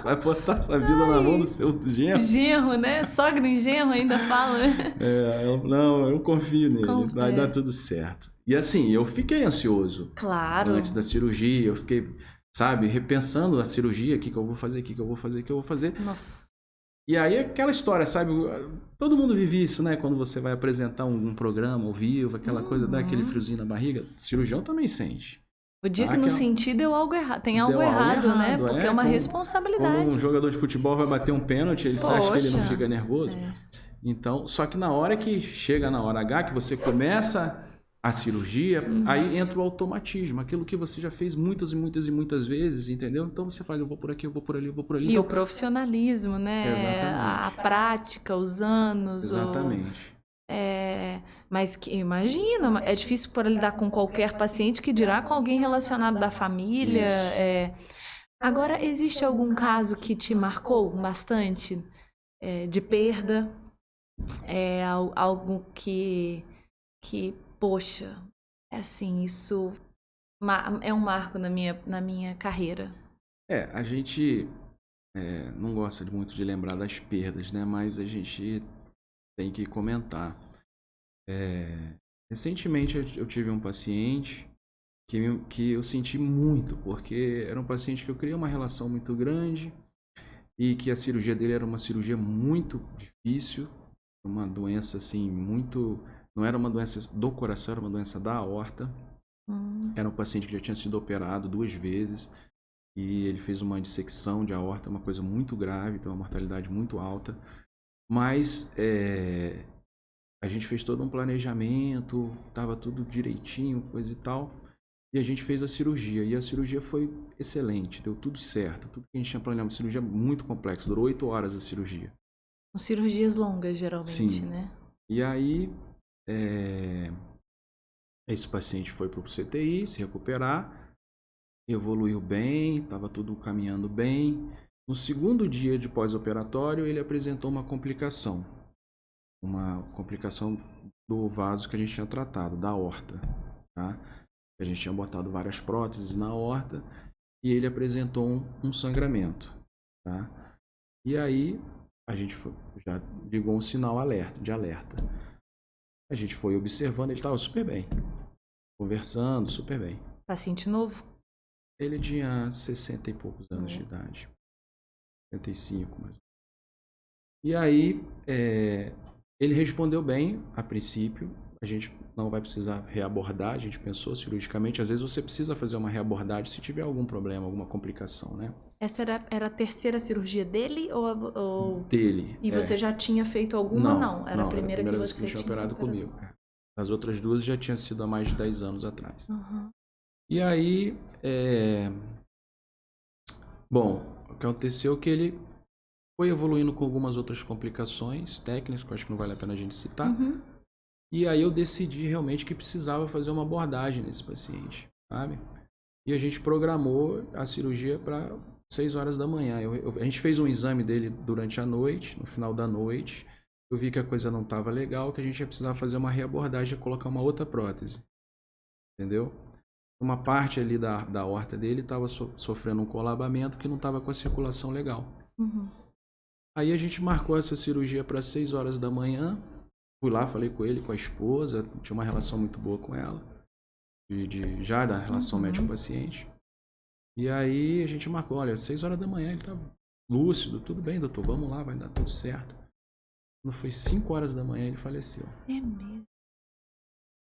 Vai botar sua vida na mão do seu genro? Genro, né? Sogra e genro ainda fala. Ela falou, não, eu confio nele, vai dar tudo certo. E assim, eu fiquei ansioso. Claro. Antes da cirurgia, eu fiquei, sabe, repensando a cirurgia, o que eu vou fazer, o que eu vou fazer, o que eu vou fazer. Nossa. E aí aquela história, sabe, todo mundo vive isso, né? Quando você vai apresentar um programa ao vivo, aquela coisa, dá aquele friozinho na barriga. O cirurgião também sente. O dia que não sentir deu algo errado. Tem algo errado, né? Porque é uma responsabilidade. Como um jogador de futebol vai bater um pênalti, ele acha que ele não fica nervoso. Então, só que na hora que chega na hora H, que você começa a cirurgia, aí entra o automatismo, aquilo que você já fez muitas e muitas e muitas vezes, entendeu? Então você faz, eu vou por aqui, eu vou por ali, eu vou por ali. E então, o profissionalismo, né? Exatamente. A prática, os anos. Exatamente. Mas imagina, é difícil para lidar com qualquer paciente, que dirá com alguém relacionado da família. Agora, existe algum caso que te marcou bastante de perda? Algo que poxa, assim, isso é um marco na minha carreira. A gente não gosta muito de lembrar das perdas, né? Mas a gente tem que comentar. Recentemente eu tive um paciente que eu senti muito, porque era um paciente que eu criei uma relação muito grande e que a cirurgia dele era uma cirurgia muito difícil, uma doença assim muito... Não era uma doença do coração, era uma doença da aorta. Era um paciente que já tinha sido operado 2 vezes e ele fez uma dissecção de aorta, uma coisa muito grave, então uma mortalidade muito alta. Mas a gente fez todo um planejamento, estava tudo direitinho, coisa e tal. E a gente fez a cirurgia. E a cirurgia foi excelente, deu tudo certo. Tudo que a gente tinha planejado, uma cirurgia muito complexa, durou 8 horas a cirurgia. São cirurgias longas, geralmente, Sim. né? E aí, esse paciente foi para o CTI se recuperar, evoluiu bem, estava tudo caminhando bem. No segundo dia de pós-operatório, ele apresentou uma complicação do vaso que a gente tinha tratado, da aorta, tá? A gente tinha botado várias próteses na aorta e ele apresentou um sangramento, tá? E aí a gente já ligou um sinal de alerta. A gente foi observando, ele estava super bem, conversando super bem. Paciente novo? Ele tinha 60 e poucos anos de idade, 65 mais. E aí ele respondeu bem a princípio. A gente não vai precisar reabordar, a gente pensou cirurgicamente. Às vezes você precisa fazer uma reabordagem se tiver algum problema, alguma complicação, né? Essa era a terceira cirurgia dele ou... Dele. E você já tinha feito alguma? Não, era a primeira que você tinha operado comigo. As outras 2 já tinham sido há mais de 10 anos atrás. E aí, bom, o que aconteceu é que ele foi evoluindo com algumas outras complicações técnicas, que eu acho que não vale a pena a gente citar. E aí eu decidi realmente que precisava fazer uma abordagem nesse paciente, sabe? E a gente programou a cirurgia para 6 horas da manhã. A gente fez um exame dele durante a noite, no final da noite. Eu vi que a coisa não estava legal, que a gente ia precisar fazer uma reabordagem e colocar uma outra prótese. Entendeu? Uma parte ali da aorta dele estava sofrendo um colabamento que não estava com a circulação legal. Aí a gente marcou essa cirurgia para 6 horas da manhã. Fui lá, falei com ele, com a esposa, tinha uma relação muito boa com ela, já da relação médico-paciente. E aí a gente marcou, olha, 6 horas da manhã, ele tá lúcido, tudo bem, doutor, vamos lá, vai dar tudo certo. Quando foi 5 horas da manhã, ele faleceu. É mesmo?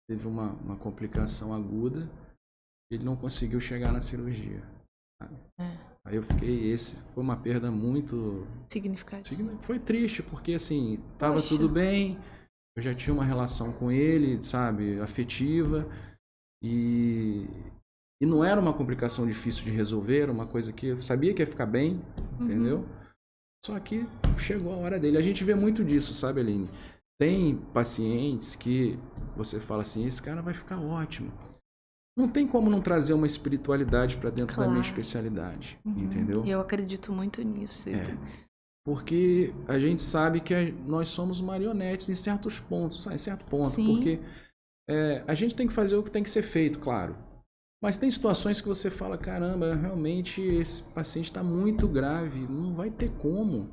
Teve uma complicação aguda, ele não conseguiu chegar na cirurgia. Aí eu fiquei, foi uma perda muito... significativa. Foi triste, porque assim, tava tudo bem, eu já tinha uma relação com ele, sabe, afetiva, e E não era uma complicação difícil de resolver, era uma coisa que eu sabia que ia ficar bem, entendeu? Só que chegou a hora dele. A gente vê muito disso, sabe, Aline? Tem pacientes que você fala assim, esse cara vai ficar ótimo. Não tem como não trazer uma espiritualidade para dentro da minha especialidade, entendeu? Eu acredito muito nisso. Porque a gente sabe que nós somos marionetes em certos pontos, em certo ponto. Sim. Porque a gente tem que fazer o que tem que ser feito, claro. Mas tem situações que você fala, caramba, realmente esse paciente está muito grave, não vai ter como.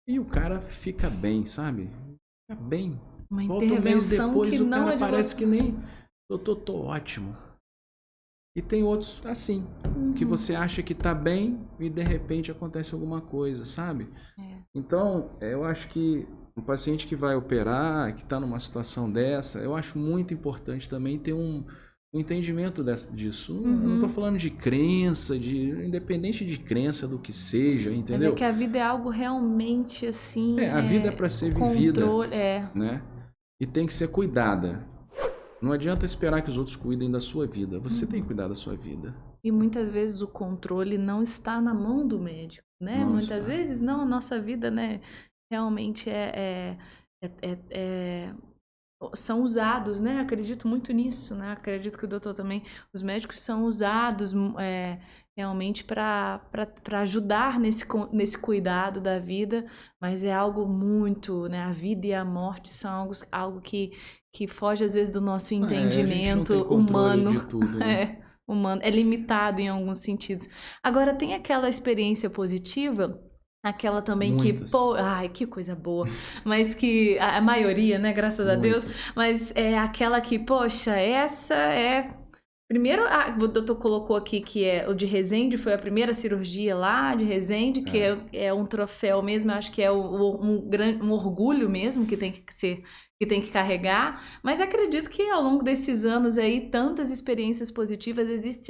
E o cara fica bem, sabe? Fica bem. Uma Volta um mês depois, que o não cara parece que nem... Doutor, tô ótimo. E tem outros assim, que você acha que tá bem e de repente acontece alguma coisa, sabe? Então, eu acho que um paciente que vai operar, que está numa situação dessa, eu acho muito importante também ter um entendimento disso. Eu não tô falando de crença, independente de crença do que seja, entendeu? É que a vida é algo realmente assim... a vida é para ser vivida, né? E tem que ser cuidada. Não adianta esperar que os outros cuidem da sua vida. Você tem que cuidar da sua vida. E muitas vezes o controle não está na mão do médico, né? Muitas vezes não, a nossa vida, né? Realmente são usados, né? Acredito muito nisso, né? Acredito que o doutor também, os médicos são usados realmente para ajudar nesse cuidado da vida, mas é algo muito, né? A vida e a morte são algo que foge às vezes do nosso entendimento a gente não tem humano. De tudo, né? Humano, é limitado em alguns sentidos. Agora tem aquela experiência positiva, aquela também Muitas. Ai, que coisa boa. Mas que a maioria, né, graças a Deus, mas é aquela que, poxa, essa é... Primeiro, o doutor colocou aqui que o de Resende, foi a primeira cirurgia lá de Resende, que é um troféu mesmo, eu acho que é um orgulho mesmo que tem que carregar, mas acredito que ao longo desses anos aí, tantas experiências positivas,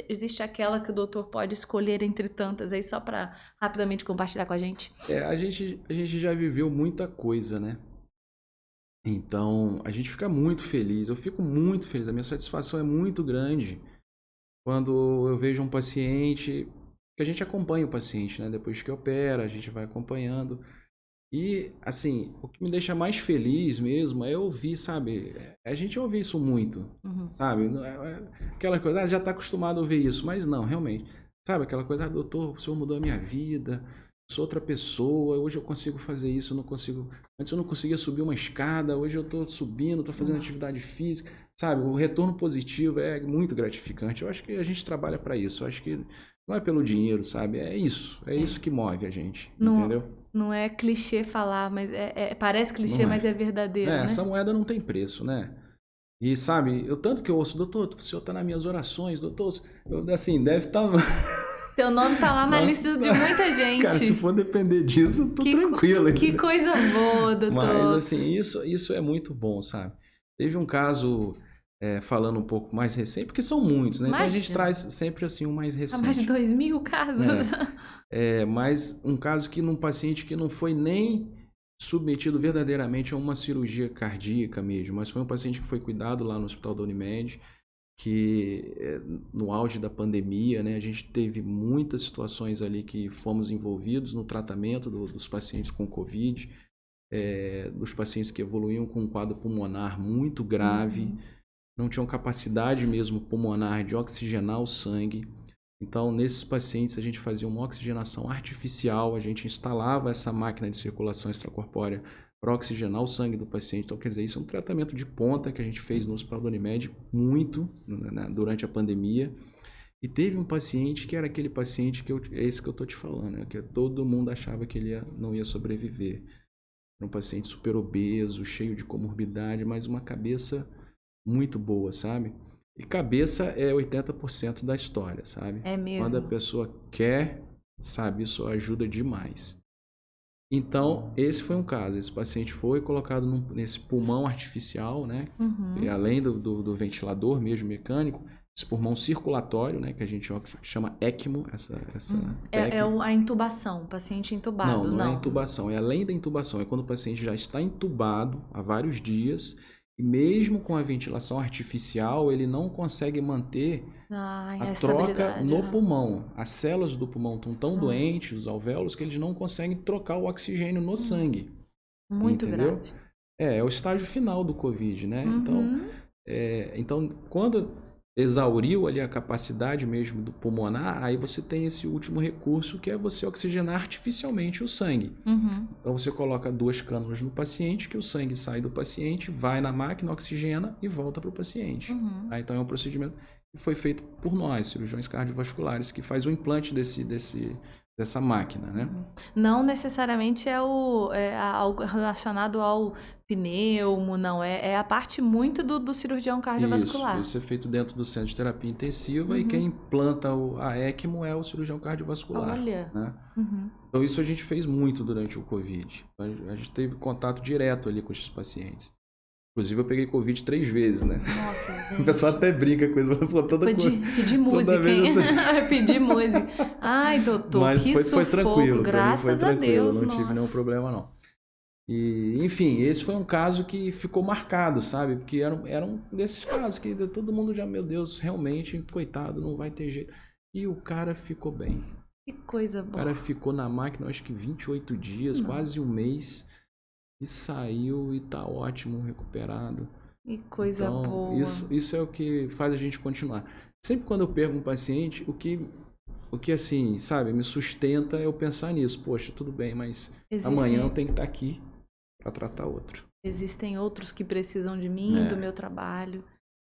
existe aquela que o doutor pode escolher entre tantas aí, só para rapidamente compartilhar com a gente. A gente já viveu muita coisa, né? Então, a gente fica muito feliz, eu fico muito feliz, a minha satisfação é muito grande quando eu vejo um paciente, que a gente acompanha o paciente, né? Depois que opera, a gente vai acompanhando. E, assim, o que me deixa mais feliz mesmo é ouvir, sabe? A gente ouve isso muito, sabe? Aquela coisa, já está acostumado a ouvir isso, mas não, realmente. Sabe aquela coisa, doutor, o senhor mudou a minha vida, sou outra pessoa, hoje eu consigo fazer isso, eu não consigo... Antes eu não conseguia subir uma escada, hoje eu estou subindo, estou fazendo atividade física, sabe? O retorno positivo é muito gratificante. Eu acho que a gente trabalha para isso, eu acho que não é pelo dinheiro, sabe? É isso que move a gente, entendeu? Não é clichê falar, mas parece clichê, mas é verdadeiro, né? Essa moeda não tem preço, né? E sabe, tanto que eu ouço, doutor, o senhor está nas minhas orações, doutor, assim, deve estar... Teu nome tá lá na lista de muita gente. Cara, se for depender disso, eu tô tranquilo. Que coisa boa, doutor. Mas, assim, isso é muito bom, sabe? Teve um caso, falando um pouco mais recente, porque são muitos, né? Imagina. Então a gente traz sempre, assim, um mais recente. Mais de 2.000 casos. Mas um caso que num paciente que não foi nem submetido verdadeiramente a uma cirurgia cardíaca mesmo, mas foi um paciente que foi cuidado lá no Hospital da Unimed, que no auge da pandemia, né, a gente teve muitas situações ali que fomos envolvidos no tratamento dos pacientes com Covid, dos pacientes que evoluíam com um quadro pulmonar muito grave, não tinham capacidade mesmo pulmonar de oxigenar o sangue. Então, nesses pacientes, a gente fazia uma oxigenação artificial, a gente instalava essa máquina de circulação extracorpórea para oxigenar o sangue do paciente. Então, quer dizer, isso é um tratamento de ponta que a gente fez no Hospital da Unimed muito, né, durante a pandemia. E teve um paciente que era aquele paciente é esse que eu estou te falando, né, que todo mundo achava que ele não ia sobreviver. Era um paciente super obeso, cheio de comorbidade, mas uma cabeça muito boa, sabe? E cabeça é 80% da história, sabe? É mesmo. Quando a pessoa quer, sabe, isso ajuda demais. Então, esse foi um caso. Esse paciente foi colocado nesse pulmão artificial, né? E além do ventilador mesmo mecânico, esse pulmão circulatório, né? Que a gente chama ECMO, a intubação, o paciente intubado. Não é intubação, é além da intubação. É quando o paciente já está intubado há vários dias E mesmo com a ventilação artificial, ele não consegue manter a troca no pulmão. As células do pulmão estão tão doentes, os alvéolos, que eles não conseguem trocar o oxigênio no sangue. Muito entendeu? grave. É o estágio final do Covid, né? Então, quando exauriu ali a capacidade mesmo do pulmonar, aí você tem esse último recurso, que é você oxigenar artificialmente o sangue. Então você coloca 2 cânulas no paciente, que o sangue sai do paciente, vai na máquina, oxigena e volta para o paciente. Então é um procedimento que foi feito por nós, cirurgiões cardiovasculares, que faz o implante dessa máquina, né? Não necessariamente é algo relacionado ao pneumo, não. É a parte muito do cirurgião cardiovascular. Isso é feito dentro do centro de terapia intensiva e quem implanta a ECMO é o cirurgião cardiovascular. Olha! Né? Então isso a gente fez muito durante o Covid. A gente teve contato direto ali com esses pacientes. Inclusive eu peguei Covid 3 vezes, né? Nossa, gente. O pessoal até brinca com isso. Pedir música, hein? Pedir música. Ai, doutor, mas que foi tranquilo, graças foi tranquilo, a Deus. Não tive nenhum problema, não. E, enfim, esse foi um caso que ficou marcado, sabe? Porque era um desses casos que todo mundo já, meu Deus, realmente, coitado, não vai ter jeito. E o cara ficou bem. Que coisa boa. O cara ficou na máquina, acho que 28 dias, quase um mês. E saiu e tá ótimo, recuperado. Que coisa boa. Isso é o que faz a gente continuar. Sempre quando eu pergunto um paciente, o que assim, sabe, me sustenta é eu pensar nisso. Poxa, tudo bem, mas amanhã eu tenho que estar aqui para tratar outro. Existem outros que precisam de mim, do meu trabalho.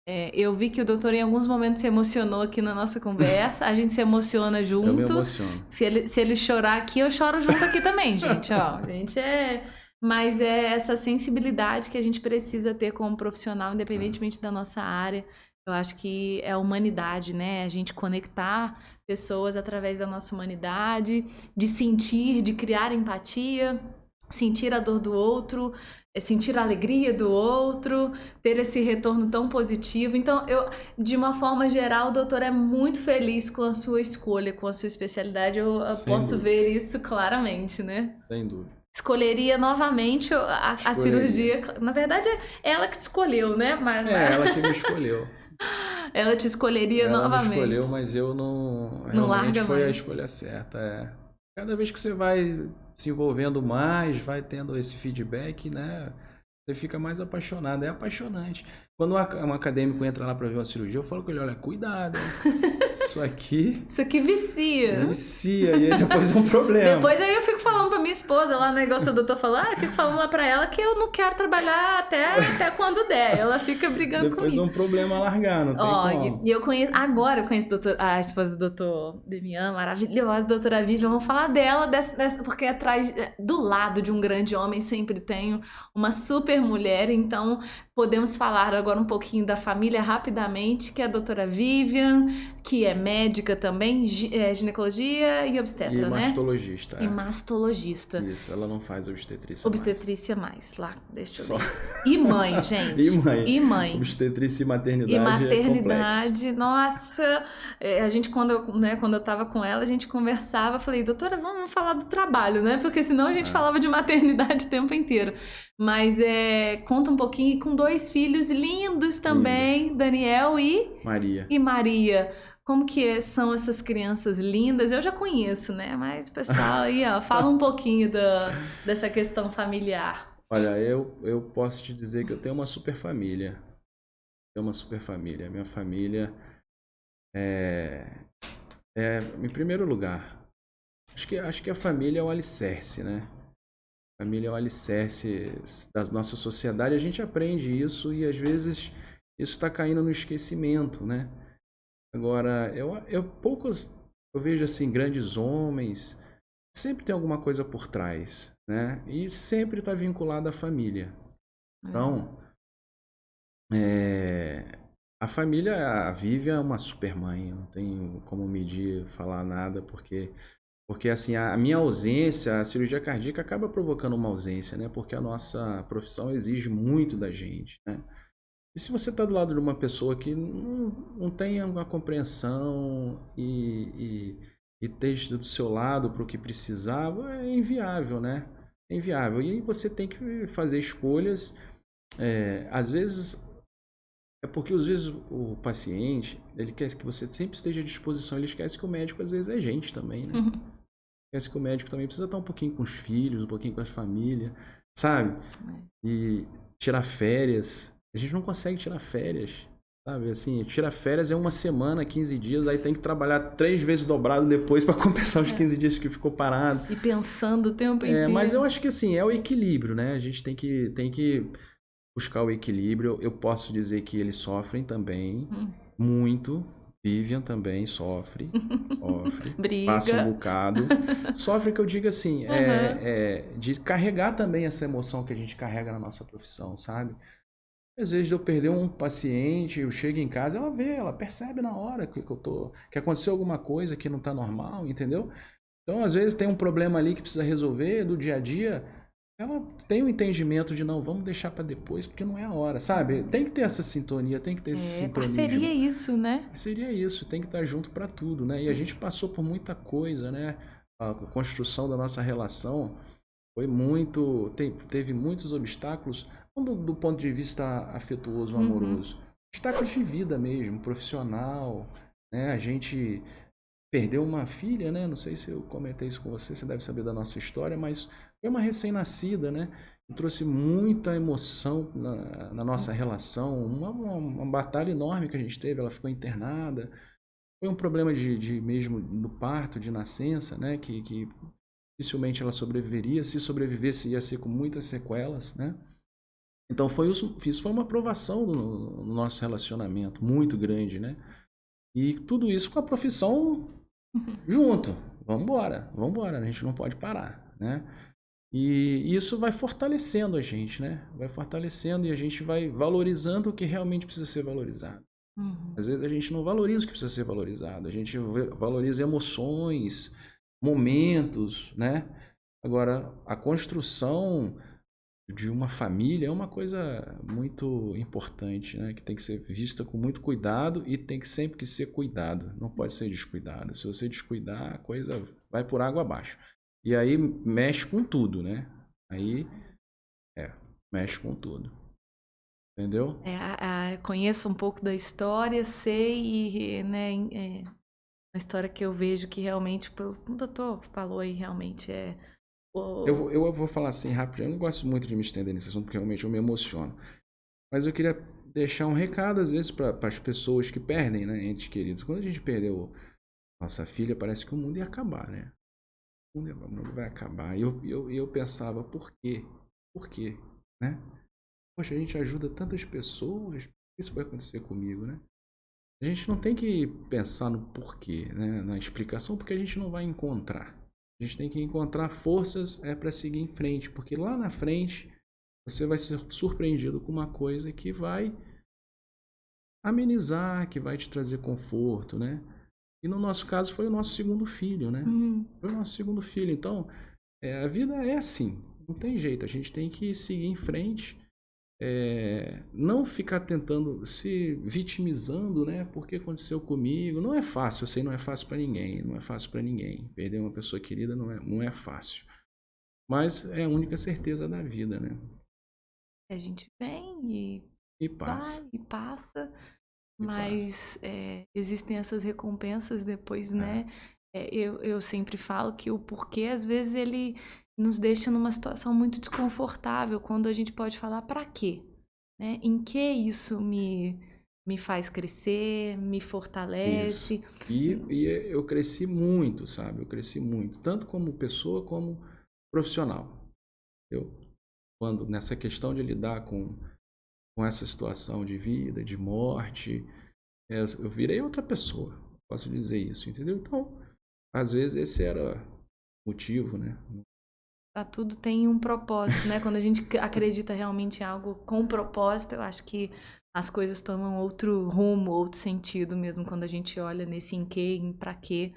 Eu vi que o doutor em alguns momentos se emocionou aqui na nossa conversa. A gente se emociona junto. Eu me emociono. Se ele chorar aqui, eu choro junto aqui também, gente. Ó, Mas é essa sensibilidade que a gente precisa ter como profissional, independentemente da nossa área. Eu acho que é a humanidade, né? A gente conectar pessoas através da nossa humanidade, de sentir, de criar empatia, sentir a dor do outro, sentir a alegria do outro, ter esse retorno tão positivo. Então, de uma forma geral, o doutor é muito feliz com a sua escolha, com a sua especialidade. Eu posso ver isso claramente, né? Sem dúvida. Escolheria novamente a cirurgia. Na verdade, é ela que te escolheu, né? Ela que me escolheu. Ela te escolheria novamente. Ela me escolheu, mas eu não larga foi mais. A escolha certa. Cada vez que você vai se envolvendo mais, vai tendo esse feedback, né? Você fica mais apaixonado. É apaixonante. Quando um acadêmico entra lá para ver uma cirurgia, eu falo com ele, olha, cuidado, hein? Isso aqui vicia. Vicia, e aí depois é um problema. Depois aí eu fico falando pra minha esposa lá, o negócio do doutor falou, eu fico falando lá pra ela que eu não quero trabalhar até quando der. Ela fica brigando depois comigo. É um problema largar, não tem como. E eu conheço, agora eu conheço a esposa do doutor Demian, maravilhosa, doutora Vivian. Vamos falar dela, porque do lado de um grande homem sempre tem uma super mulher, então podemos falar agora um pouquinho da família rapidamente, que é a doutora Vivian, que é médica também, ginecologia e obstetra, e mastologista, né? E mastologista. Isso, ela não faz obstetrícia mais. Lá, deixa eu ver. E mãe, gente. E mãe. Obstetrícia e maternidade. E maternidade, nossa. A gente, quando eu tava com ela, a gente conversava, falei, doutora, vamos falar do trabalho, né? Porque senão a gente falava de maternidade o tempo inteiro. Mas conta um pouquinho, com 2 filhos lindos também, Daniel e Maria. Como que são essas crianças lindas? Eu já conheço, né? Mas o pessoal aí, fala um pouquinho dessa questão familiar. Olha, eu posso te dizer que eu tenho uma super família. Minha família em primeiro lugar. Acho que a família é o alicerce, né? A família é o alicerce da nossa sociedade. A gente aprende isso e às vezes isso está caindo no esquecimento, né? Agora, eu vejo assim, grandes homens, sempre tem alguma coisa por trás, né? E sempre está vinculado à família. Então, a família, a Vivian é uma super mãe, não tenho como falar nada, porque assim, a minha ausência, a cirurgia cardíaca acaba provocando uma ausência, né? Porque a nossa profissão exige muito da gente, né? E se você está do lado de uma pessoa que não tem uma compreensão e esteja do seu lado para o que precisava, é inviável, né? É inviável. E aí você tem que fazer escolhas às vezes, é porque às vezes o paciente, ele quer que você sempre esteja à disposição, ele esquece que o médico às vezes é gente também, né? Uhum. Esquece que o médico também precisa estar um pouquinho com os filhos, um pouquinho com a família, sabe? E tirar férias. A gente não consegue tirar férias, sabe? Assim, tirar férias é uma semana, 15 dias, aí tem que trabalhar 3 vezes dobrado depois para compensar os 15 dias que ficou parado. E pensando o tempo inteiro. Mas eu acho que assim, é o equilíbrio, né? A gente tem que buscar o equilíbrio. Eu posso dizer que eles sofrem também, muito. Vivian também sofre, Briga. passa um bocado. Sofre que eu digo assim, de carregar também essa emoção que a gente carrega na nossa profissão, sabe? Às vezes eu perder um paciente, eu chego em casa, ela vê, ela percebe na hora que aconteceu alguma coisa que não tá normal, entendeu? Então, às vezes tem um problema ali que precisa resolver do dia a dia, ela tem um entendimento de não, vamos deixar para depois, porque não é a hora, sabe? Tem que ter essa sintonia, tem que ter esse sincronismo. Parceria isso, né? Seria isso, tem que estar junto para tudo, né? E a gente passou por muita coisa, né? A construção da nossa relação foi teve muitos obstáculos, não do ponto de vista afetuoso, amoroso, obstáculos de vida mesmo, profissional, né? A gente perdeu uma filha, né? Não sei se eu comentei isso com você, você deve saber da nossa história, mas foi uma recém-nascida, né? Que trouxe muita emoção na nossa relação, uma batalha enorme que a gente teve, ela ficou internada. Foi um problema de mesmo do parto, de nascença, né? Que dificilmente ela sobreviveria. Se sobrevivesse, ia ser com muitas sequelas, né? Então isso foi uma provação no nosso relacionamento, muito grande, né? E tudo isso com a profissão junto. Vamos embora, a gente não pode parar, né? E isso vai fortalecendo a gente, né? Vai fortalecendo e a gente vai valorizando o que realmente precisa ser valorizado. Às vezes a gente não valoriza o que precisa ser valorizado, a gente valoriza emoções, momentos, né? Agora, a construção de uma família é uma coisa muito importante, né? Que tem que ser vista com muito cuidado e tem que sempre que ser cuidado, não pode ser descuidado. Se você descuidar, a coisa vai por água abaixo. E aí mexe com tudo, né? Aí, mexe com tudo. Entendeu? Conheço um pouco da história, sei, né, uma história que eu vejo que realmente, o doutor falou aí, realmente Eu vou falar assim rápido, eu não gosto muito de me estender nesse assunto, porque realmente eu me emociono. Mas eu queria deixar um recado, às vezes, para as pessoas que perdem, né, entes queridos. Quando a gente perdeu nossa filha, parece que o mundo ia acabar, né? O mundo vai acabar. E eu pensava, por quê? Por quê? Né? Poxa, a gente ajuda tantas pessoas, por que isso vai acontecer comigo, né? A gente não tem que pensar no porquê, né? Na explicação, porque a gente não vai encontrar. A gente tem que encontrar forças para seguir em frente, porque lá na frente você vai ser surpreendido com uma coisa que vai amenizar, que vai te trazer conforto, né? E no nosso caso foi o nosso segundo filho, né? Foi o nosso segundo filho. Então, a vida é assim, não tem jeito. A gente tem que seguir em frente, não ficar tentando, se vitimizando, né? Porque aconteceu comigo. Não é fácil, eu sei, não é fácil para ninguém. Não é fácil para ninguém. Perder uma pessoa querida não é fácil. Mas é a única certeza da vida, né? A gente vem E passa. vai e passa. Mas existem essas recompensas depois, né? Eu sempre falo que o porquê, às vezes, ele nos deixa numa situação muito desconfortável, quando a gente pode falar pra quê? Né? Em que isso me faz crescer, me fortalece? Isso. E eu cresci muito, sabe? Eu cresci muito, tanto como pessoa como profissional. Quando nessa questão de lidar com essa situação de vida, de morte, eu virei outra pessoa, posso dizer isso, entendeu? Então, às vezes esse era o motivo, né? Pra tudo tem um propósito, né? Quando a gente acredita realmente em algo com propósito, eu acho que as coisas tomam outro rumo, outro sentido mesmo, quando a gente olha nesse em quê, em pra quê.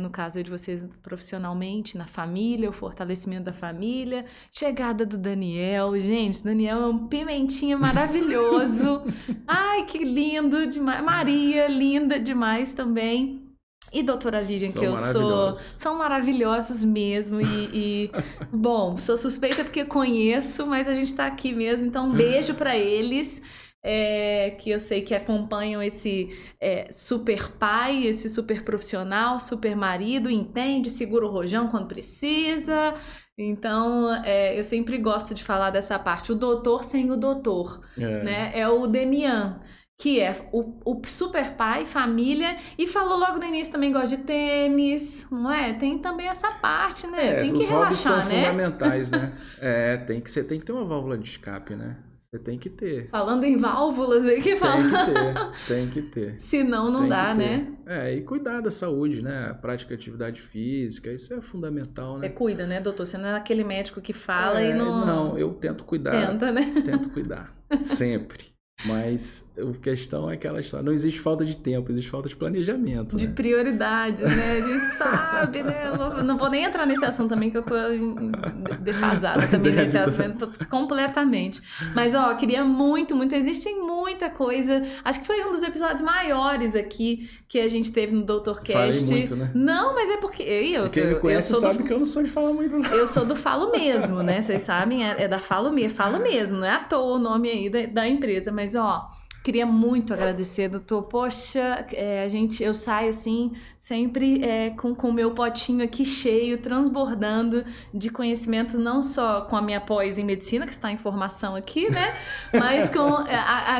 No caso de vocês profissionalmente, na família, o fortalecimento da família, chegada do Daniel. Gente, Daniel é um pimentinha maravilhoso. Ai, que lindo demais. Maria, linda demais também. e doutora Vivian, São que eu sou, maravilhosos. são maravilhosos mesmo. Bom, sou suspeita porque conheço, mas a gente tá aqui mesmo, então um beijo pra eles. Que eu sei que acompanham esse super pai, esse super profissional, super marido, entende, segura o rojão quando precisa. Então, eu sempre gosto de falar dessa parte, o doutor sem o doutor, né? É o Demian, que é o super pai, família, e falou logo no início também gosta de tênis, não é? Tem também essa parte, né? Tem que os hobbies relaxar, são né? fundamentais, né? Você tem que ter uma válvula de escape, né? Você tem que ter. Falando em válvulas aí que fala. Tem que ter. Senão não dá, né? E cuidar da saúde, né? A prática de atividade física, isso é fundamental, né? Você cuida, né, doutor? Você não é aquele médico que fala e não... Não, eu tento cuidar. Tenta, né? Tento cuidar, sempre. Mas a questão é aquela história, não existe falta de tempo, existe falta de planejamento, De né? prioridades, né? A gente sabe, né? Não vou nem entrar nesse assunto também, que eu tô defasada também nesse assunto completamente. Mas, ó, queria muito, existe muita coisa. Acho que foi um dos episódios maiores aqui que a gente teve no Doutorcast. Falei muito, né? Não, mas é porque... Quem me conhece sabe que eu não sou de falar muito, não. Eu sou do Falo Mesmo, né? Vocês sabem, é da Falo Mesmo, não é à toa o nome aí da empresa, mas ó, queria muito agradecer, doutor. Poxa, eu saio assim, sempre com o meu potinho aqui cheio, transbordando de conhecimento, não só com a minha pós em medicina, que está em formação aqui, né? Mas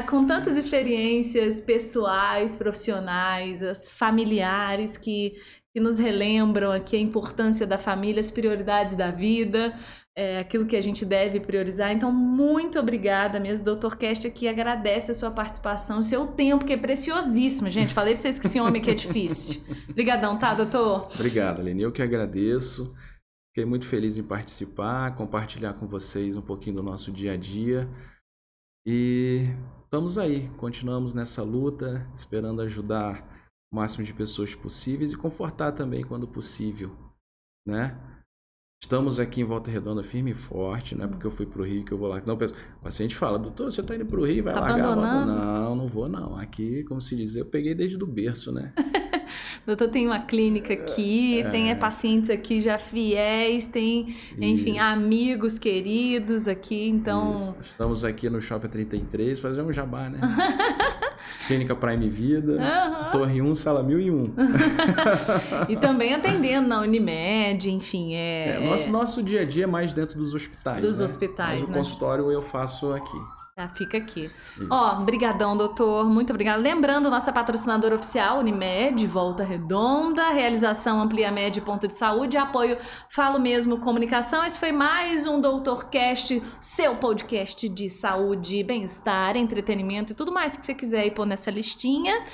com tantas experiências pessoais, profissionais, familiares que nos relembram aqui a importância da família, as prioridades da vida, aquilo que a gente deve priorizar. Então, muito obrigada mesmo. O Doutorcast aqui agradece a sua participação, o seu tempo, que é preciosíssimo, gente. Falei pra vocês que esse homem aqui é difícil. Obrigadão, tá, doutor? Obrigado, Aline. Eu que agradeço. Fiquei muito feliz em participar, compartilhar com vocês um pouquinho do nosso dia a dia. E estamos aí, continuamos nessa luta, esperando ajudar o máximo de pessoas possíveis e confortar também quando possível, né? Estamos aqui em Volta Redonda firme e forte, não é porque eu fui pro Rio que eu vou lá. Não, o paciente fala, doutor, você tá indo pro Rio, vai largar? Não vou não. Aqui, como se diz, eu peguei desde do berço, né? Doutor, tem uma clínica aqui, tem pacientes aqui já fiéis, tem, enfim, amigos queridos aqui, então... Isso. Estamos aqui no Shopping 33, fazer um jabá, né? Clínica Prime Vida, Torre 1, Sala 1001. E também atendendo na Unimed, enfim, Nosso dia a dia é mais dentro dos hospitais, hospitais, mas o né? consultório eu faço aqui. Fica aqui. Ó, brigadão, doutor. Muito obrigada. Lembrando, nossa patrocinadora oficial, Unimed, Volta Redonda, realização Ampliamed Ponto de Saúde, apoio Falo Mesmo Comunicação. Esse foi mais um Doutorcast, seu podcast de saúde, bem-estar, entretenimento e tudo mais que você quiser ir pôr nessa listinha.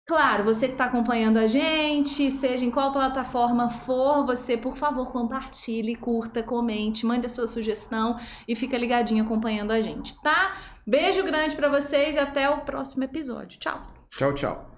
Claro, você que está acompanhando a gente, seja em qual plataforma for, você, por favor, compartilhe, curta, comente, mande a sua sugestão e fica ligadinho acompanhando a gente, tá? Beijo grande para vocês e até o próximo episódio. Tchau! Tchau, tchau!